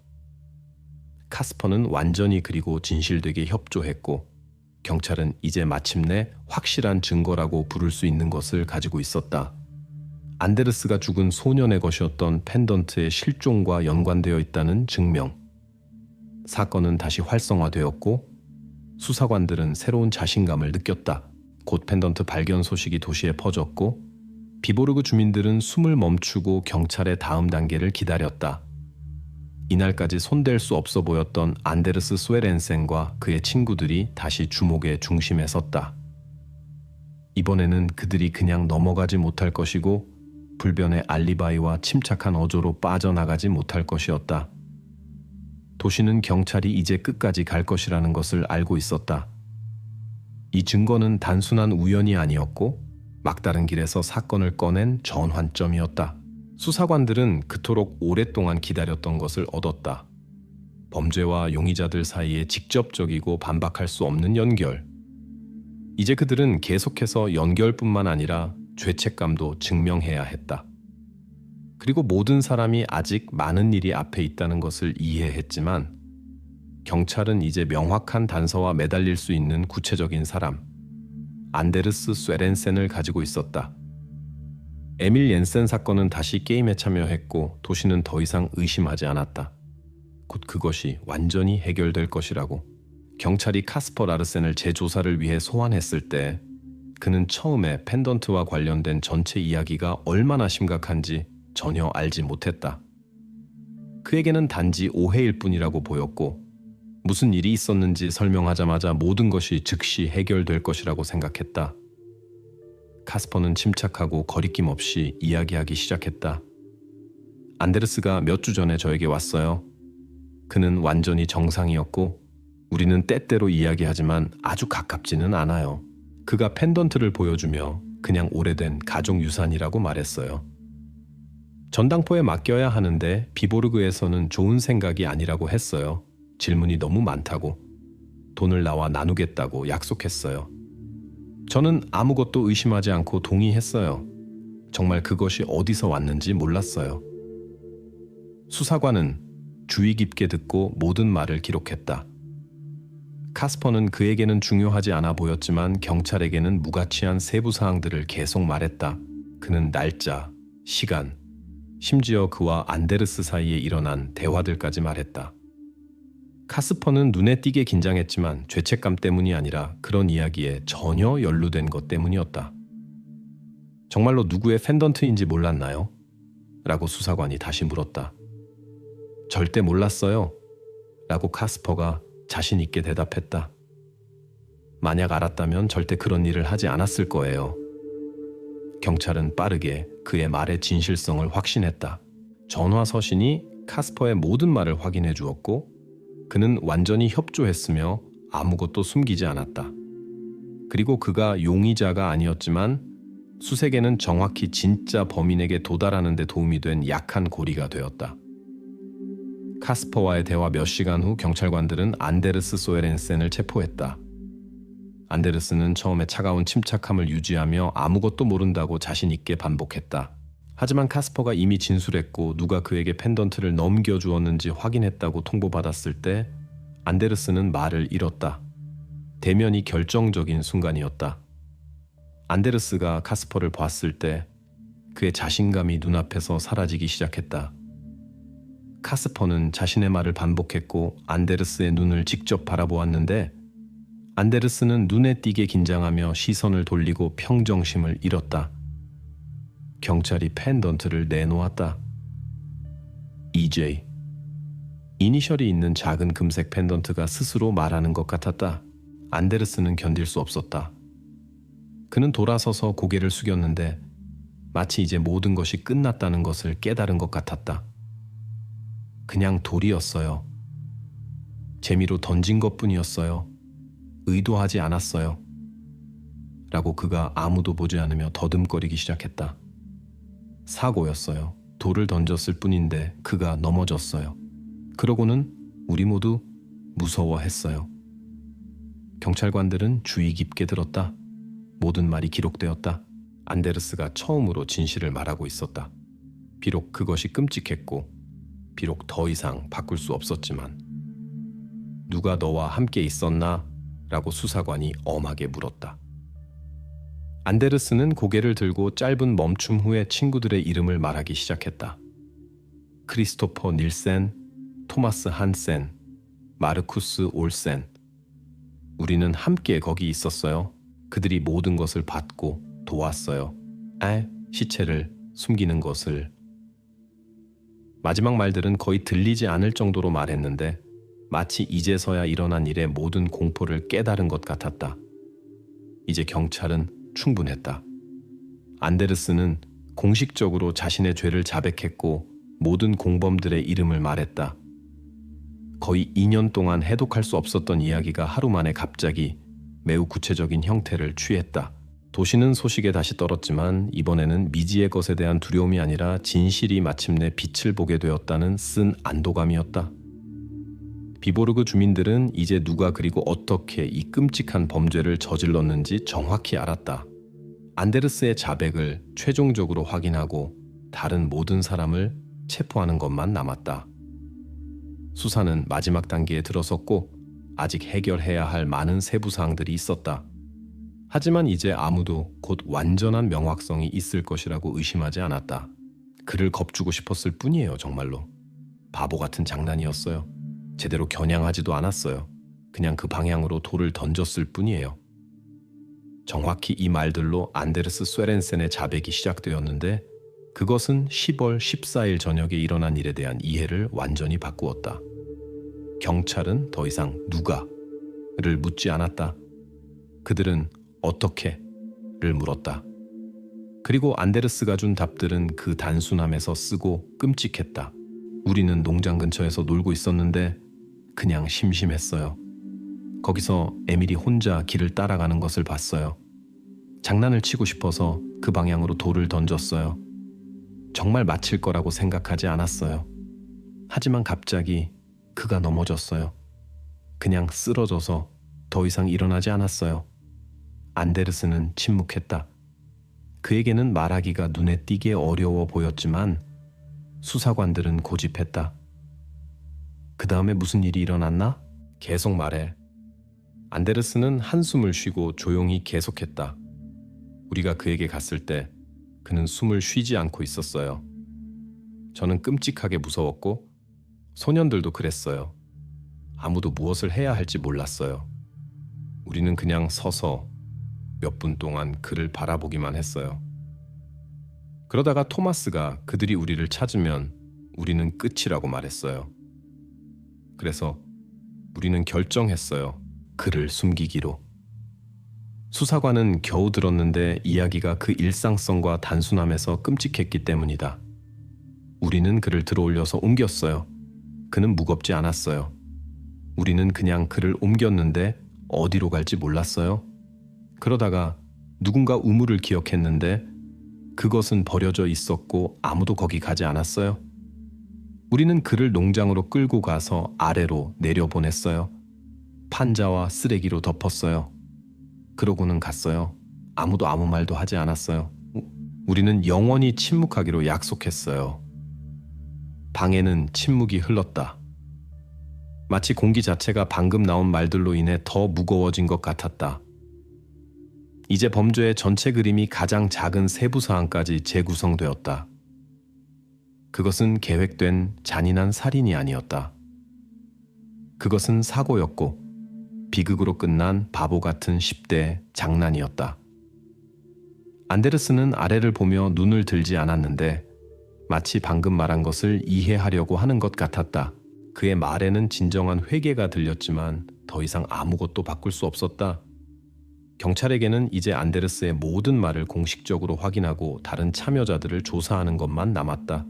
카스퍼는 완전히 그리고 진실되게 협조했고 경찰은 이제 마침내 확실한 증거라고 부를 수 있는 것을 가지고 있었다. 안데르스가 죽은 소년의 것이었던 펜던트의 실종과 연관되어 있다는 증명. 사건은 다시 활성화되었고 수사관들은 새로운 자신감을 느꼈다. 곧 펜던트 발견 소식이 도시에 퍼졌고 비보르그 주민들은 숨을 멈추고 경찰의 다음 단계를 기다렸다. 이날까지 손댈 수 없어 보였던 안데르스 쇠렌센과 그의 친구들이 다시 주목의 중심에 섰다. 이번에는 그들이 그냥 넘어가지 못할 것이고 불변의 알리바이와 침착한 어조로 빠져나가지 못할 것이었다. 도시는 경찰이 이제 끝까지 갈 것이라는 것을 알고 있었다. 이 증거는 단순한 우연이 아니었고 막다른 길에서 사건을 꺼낸 전환점이었다. 수사관들은 그토록 오랫동안 기다렸던 것을 얻었다. 범죄와 용의자들 사이에 직접적이고 반박할 수 없는 연결. 이제 그들은 계속해서 연결뿐만 아니라 죄책감도 증명해야 했다. 그리고 모든 사람이 아직 많은 일이 앞에 있다는 것을 이해했지만 경찰은 이제 명확한 단서와 매달릴 수 있는 구체적인 사람, 안데르스 쇠렌센을 가지고 있었다. 에밀 옌센 사건은 다시 게임에 참여했고 도시는 더 이상 의심하지 않았다. 곧 그것이 완전히 해결될 것이라고. 경찰이 카스퍼 라르센을 재조사를 위해 소환했을 때 그는 처음에 펜던트와 관련된 전체 이야기가 얼마나 심각한지 전혀 알지 못했다. 그에게는 단지 오해일 뿐이라고 보였고 무슨 일이 있었는지 설명하자마자 모든 것이 즉시 해결될 것이라고 생각했다. 카스퍼는 침착하고 거리낌 없이 이야기하기 시작했다. 안데르스가 몇 주 전에 저에게 왔어요. 그는 완전히 정상이었고 우리는 때때로 이야기하지만 아주 가깝지는 않아요. 그가 펜던트를 보여주며 그냥 오래된 가족 유산이라고 말했어요. 전당포에 맡겨야 하는데 비보르그에서는 좋은 생각이 아니라고 했어요. 질문이 너무 많다고. 돈을 나와 나누겠다고 약속했어요. 저는 아무것도 의심하지 않고 동의했어요. 정말 그것이 어디서 왔는지 몰랐어요. 수사관은 주의 깊게 듣고 모든 말을 기록했다. 카스퍼는 그에게는 중요하지 않아 보였지만 경찰에게는 무가치한 세부 사항들을 계속 말했다. 그는 날짜, 시간, 심지어 그와 안데르스 사이에 일어난 대화들까지 말했다. 카스퍼는 눈에 띄게 긴장했지만 죄책감 때문이 아니라 그런 이야기에 전혀 연루된 것 때문이었다. 정말로 누구의 펜던트인지 몰랐나요? 라고 수사관이 다시 물었다. 절대 몰랐어요. 라고 카스퍼가 자신 있게 대답했다. 만약 알았다면 절대 그런 일을 하지 않았을 거예요. 경찰은 빠르게 그의 말의 진실성을 확신했다. 전화 서신이 카스퍼의 모든 말을 확인해 주었고 그는 완전히 협조했으며 아무것도 숨기지 않았다. 그리고 그가 용의자가 아니었지만 수색에는 정확히 진짜 범인에게 도달하는 데 도움이 된 약한 고리가 되었다. 카스퍼와의 대화 몇 시간 후 경찰관들은 안데르스 소에렌센을 체포했다. 안데르스는 처음에 차가운 침착함을 유지하며 아무것도 모른다고 자신 있게 반복했다. 하지만 카스퍼가 이미 진술했고 누가 그에게 펜던트를 넘겨주었는지 확인했다고 통보받았을 때 안데르스는 말을 잃었다. 대면이 결정적인 순간이었다. 안데르스가 카스퍼를 봤을 때 그의 자신감이 눈앞에서 사라지기 시작했다. 카스퍼는 자신의 말을 반복했고 안데르스의 눈을 직접 바라보았는데 안데르스는 눈에 띄게 긴장하며 시선을 돌리고 평정심을 잃었다. 경찰이 펜던트를 내놓았다. EJ. 이니셜이 있는 작은 금색 펜던트가 스스로 말하는 것 같았다. 안데르스는 견딜 수 없었다. 그는 돌아서서 고개를 숙였는데 마치 이제 모든 것이 끝났다는 것을 깨달은 것 같았다. 그냥 돌이었어요. 재미로 던진 것뿐이었어요. 의도하지 않았어요. 라고 그가 아무도 보지 않으며 더듬거리기 시작했다. 사고였어요. 돌을 던졌을 뿐인데 그가 넘어졌어요. 그러고는 우리 모두 무서워했어요. 경찰관들은 주의 깊게 들었다. 모든 말이 기록되었다. 안데르스가 처음으로 진실을 말하고 있었다. 비록 그것이 끔찍했고 비록 더 이상 바꿀 수 없었지만 누가 너와 함께 있었나? 라고 수사관이 엄하게 물었다. 안데르스는 고개를 들고 짧은 멈춤 후에 친구들의 이름을 말하기 시작했다. 크리스토퍼 닐센, 토마스 한센, 마르쿠스 올센. 우리는 함께 거기 있었어요. 그들이 모든 것을 받고 도왔어요. 시체를 숨기는 것을. 마지막 말들은 거의 들리지 않을 정도로 말했는데 마치 이제서야 일어난 일의 모든 공포를 깨달은 것 같았다. 이제 경찰은 충분했다. 안데르스는 공식적으로 자신의 죄를 자백했고 모든 공범들의 이름을 말했다. 거의 2년 동안 해독할 수 없었던 이야기가 하루 만에 갑자기 매우 구체적인 형태를 취했다. 도시는 소식에 다시 떨었지만 이번에는 미지의 것에 대한 두려움이 아니라 진실이 마침내 빛을 보게 되었다는 쓴 안도감이었다. 비보르그 주민들은 이제 누가 그리고 어떻게 이 끔찍한 범죄를 저질렀는지 정확히 알았다. 안데르스의 자백을 최종적으로 확인하고 다른 모든 사람을 체포하는 것만 남았다. 수사는 마지막 단계에 들어섰고 아직 해결해야 할 많은 세부 사항들이 있었다. 하지만 이제 아무도 곧 완전한 명확성이 있을 것이라고 의심하지 않았다. 그를 겁주고 싶었을 뿐이에요, 정말로. 바보 같은 장난이었어요. 제대로 겨냥하지도 않았어요. 그냥 그 방향으로 돌을 던졌을 뿐이에요. 정확히 이 말들로 안데르스 쇠렌센의 자백이 시작되었는데 그것은 10월 14일 저녁에 일어난 일에 대한 이해를 완전히 바꾸었다. 경찰은 더 이상 누가를 묻지 않았다. 그들은 어떻게를 물었다. 그리고 안데르스가 준 답들은 그 단순함에서 쓰고 끔찍했다. 우리는 농장 근처에서 놀고 있었는데 그냥 심심했어요. 거기서 에밀이 혼자 길을 따라가는 것을 봤어요. 장난을 치고 싶어서 그 방향으로 돌을 던졌어요. 정말 맞힐 거라고 생각하지 않았어요. 하지만 갑자기 그가 넘어졌어요. 그냥 쓰러져서 더 이상 일어나지 않았어요. 안데르스는 침묵했다. 그에게는 말하기가 눈에 띄게 어려워 보였지만 수사관들은 고집했다. 그 다음에 무슨 일이 일어났나? 계속 말해. 안데르스는 한숨을 쉬고 조용히 계속했다. 우리가 그에게 갔을 때 그는 숨을 쉬지 않고 있었어요. 저는 끔찍하게 무서웠고 소년들도 그랬어요. 아무도 무엇을 해야 할지 몰랐어요. 우리는 그냥 서서 몇 분 동안 그를 바라보기만 했어요. 그러다가 토마스가 그들이 우리를 찾으면 우리는 끝이라고 말했어요. 그래서 우리는 결정했어요. 그를 숨기기로. 수사관은 겨우 들었는데 이야기가 그 일상성과 단순함에서 끔찍했기 때문이다. 우리는 그를 들어올려서 옮겼어요. 그는 무겁지 않았어요. 우리는 그냥 그를 옮겼는데 어디로 갈지 몰랐어요. 그러다가 누군가 우물을 기억했는데 그것은 버려져 있었고 아무도 거기 가지 않았어요. 우리는 그를 농장으로 끌고 가서 아래로 내려보냈어요. 판자와 쓰레기로 덮었어요. 그러고는 갔어요. 아무도 아무 말도 하지 않았어요. 우리는 영원히 침묵하기로 약속했어요. 방에는 침묵이 흘렀다. 마치 공기 자체가 방금 나온 말들로 인해 더 무거워진 것 같았다. 이제 범죄의 전체 그림이 가장 작은 세부 사항까지 재구성되었다. 그것은 계획된 잔인한 살인이 아니었다. 그것은 사고였고 비극으로 끝난 바보 같은 10대의 장난이었다. 안데르스는 아래를 보며 눈을 들지 않았는데 마치 방금 말한 것을 이해하려고 하는 것 같았다. 그의 말에는 진정한 회개가 들렸지만 더 이상 아무것도 바꿀 수 없었다. 경찰에게는 이제 안데르스의 모든 말을 공식적으로 확인하고 다른 참여자들을 조사하는 것만 남았다.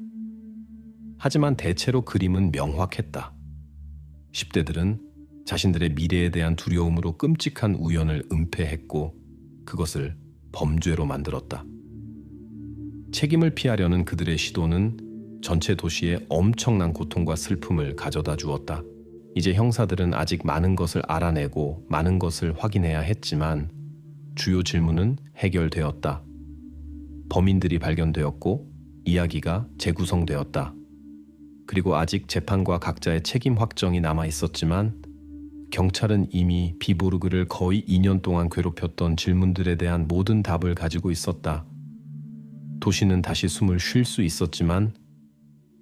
하지만 대체로 그림은 명확했다. 10대들은 자신들의 미래에 대한 두려움으로 끔찍한 우연을 은폐했고 그것을 범죄로 만들었다. 책임을 피하려는 그들의 시도는 전체 도시에 엄청난 고통과 슬픔을 가져다 주었다. 이제 형사들은 아직 많은 것을 알아내고 많은 것을 확인해야 했지만 주요 질문은 해결되었다. 범인들이 발견되었고 이야기가 재구성되었다. 그리고 아직 재판과 각자의 책임 확정이 남아 있었지만 경찰은 이미 비보르그를 거의 2년 동안 괴롭혔던 질문들에 대한 모든 답을 가지고 있었다. 도시는 다시 숨을 쉴 수 있었지만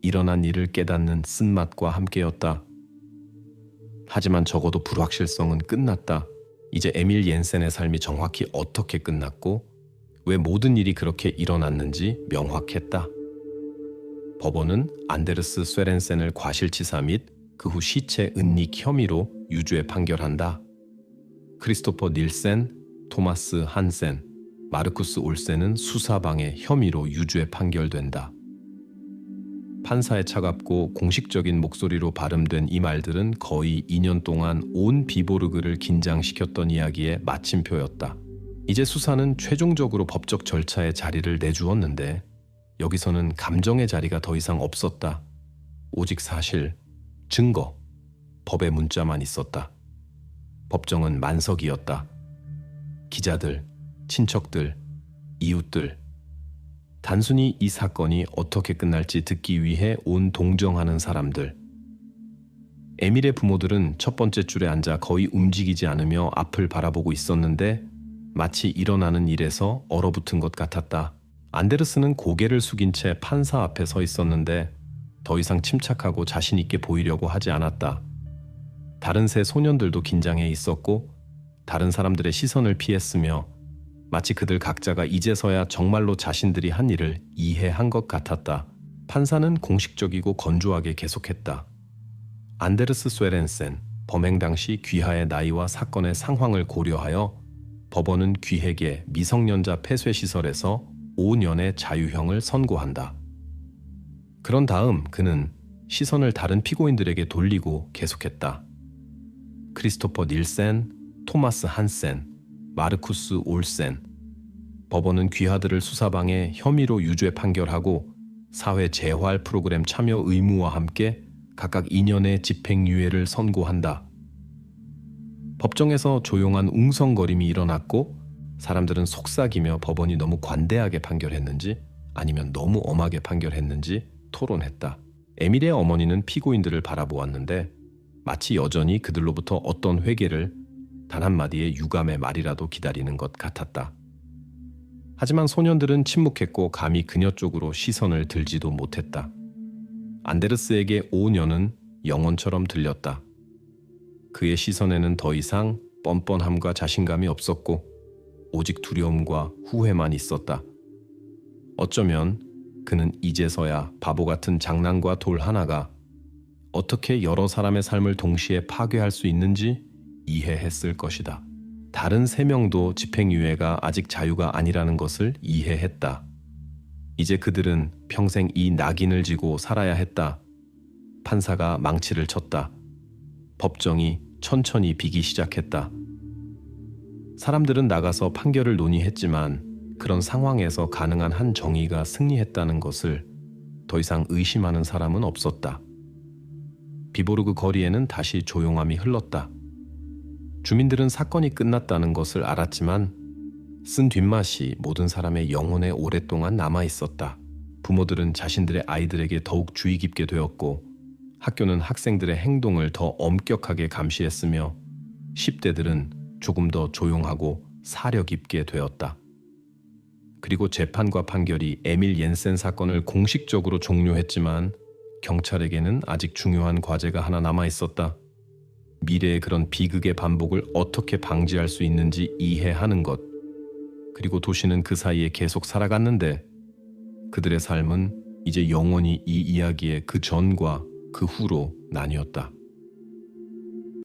일어난 일을 깨닫는 쓴맛과 함께였다. 하지만 적어도 불확실성은 끝났다. 이제 에밀 옌센의 삶이 정확히 어떻게 끝났고 왜 모든 일이 그렇게 일어났는지 명확했다. 법원은 안데르스 쇠렌센을 과실치사 및 그 후 시체 은닉 혐의로 유죄 판결한다. 크리스토퍼 닐센, 토마스 한센, 마르쿠스 올센은 수사방해 혐의로 유죄 판결된다. 판사의 차갑고 공식적인 목소리로 발음된 이 말들은 거의 2년 동안 온 비보르그를 긴장시켰던 이야기의 마침표였다. 이제 수사는 최종적으로 법적 절차의 자리를 내주었는데 여기서는 감정의 자리가 더 이상 없었다. 오직 사실, 증거, 법의 문자만 있었다. 법정은 만석이었다. 기자들, 친척들, 이웃들, 단순히 이 사건이 어떻게 끝날지 듣기 위해 온 동정하는 사람들. 에밀의 부모들은 첫 번째 줄에 앉아 거의 움직이지 않으며 앞을 바라보고 있었는데 마치 일어나는 일에서 얼어붙은 것 같았다. 안데르스는 고개를 숙인 채 판사 앞에 서 있었는데 더 이상 침착하고 자신 있게 보이려고 하지 않았다. 다른 세 소년들도 긴장해 있었고 다른 사람들의 시선을 피했으며 마치 그들 각자가 이제서야 정말로 자신들이 한 일을 이해한 것 같았다. 판사는 공식적이고 건조하게 계속했다. 안데르스 쇠렌센, 범행 당시 귀하의 나이와 사건의 상황을 고려하여 법원은 귀에게 미성년자 폐쇄시설에서 5년의 자유형을 선고한다. 그런 다음 그는 시선을 다른 피고인들에게 돌리고 계속했다. 크리스토퍼 닐센, 토마스 한센, 마르쿠스 올센. 법원은 귀하들을 수사방해 혐의로 유죄 판결하고 사회 재활 프로그램 참여 의무와 함께 각각 2년의 집행유예를 선고한다. 법정에서 조용한 웅성거림이 일어났고 사람들은 속삭이며 법원이 너무 관대하게 판결했는지 아니면 너무 엄하게 판결했는지 토론했다. 에밀의 어머니는 피고인들을 바라보았는데 마치 여전히 그들로부터 어떤 회개를 단 한마디의 유감의 말이라도 기다리는 것 같았다. 하지만 소년들은 침묵했고 감히 그녀 쪽으로 시선을 들지도 못했다. 안데르스에게 5년은 영원처럼 들렸다. 그의 시선에는 더 이상 뻔뻔함과 자신감이 없었고 오직 두려움과 후회만 있었다. 어쩌면 그는 이제서야 바보 같은 장난과 돌 하나가 어떻게 여러 사람의 삶을 동시에 파괴할 수 있는지 이해했을 것이다. 다른 3명도 집행유예가 아직 자유가 아니라는 것을 이해했다. 이제 그들은 평생 이 낙인을 지고 살아야 했다. 판사가 망치를 쳤다. 법정이 천천히 비기 시작했다. 사람들은 나가서 판결을 논의했지만 그런 상황에서 가능한 한 정의가 승리했다는 것을 더 이상 의심하는 사람은 없었다. 비보르그 거리에는 다시 조용함이 흘렀다. 주민들은 사건이 끝났다는 것을 알았지만 쓴 뒷맛이 모든 사람의 영혼에 오랫동안 남아있었다. 부모들은 자신들의 아이들에게 더욱 주의 깊게 되었고 학교는 학생들의 행동을 더 엄격하게 감시했으며 10대들은 조금 더 조용하고 사려 깊게 되었다. 그리고 재판과 판결이 에밀 옌센 사건을 공식적으로 종료했지만 경찰에게는 아직 중요한 과제가 하나 남아있었다. 미래의 그런 비극의 반복을 어떻게 방지할 수 있는지 이해하는 것. 그리고 도시는 그 사이에 계속 살아갔는데 그들의 삶은 이제 영원히 이 이야기의 그 전과 그 후로 나뉘었다.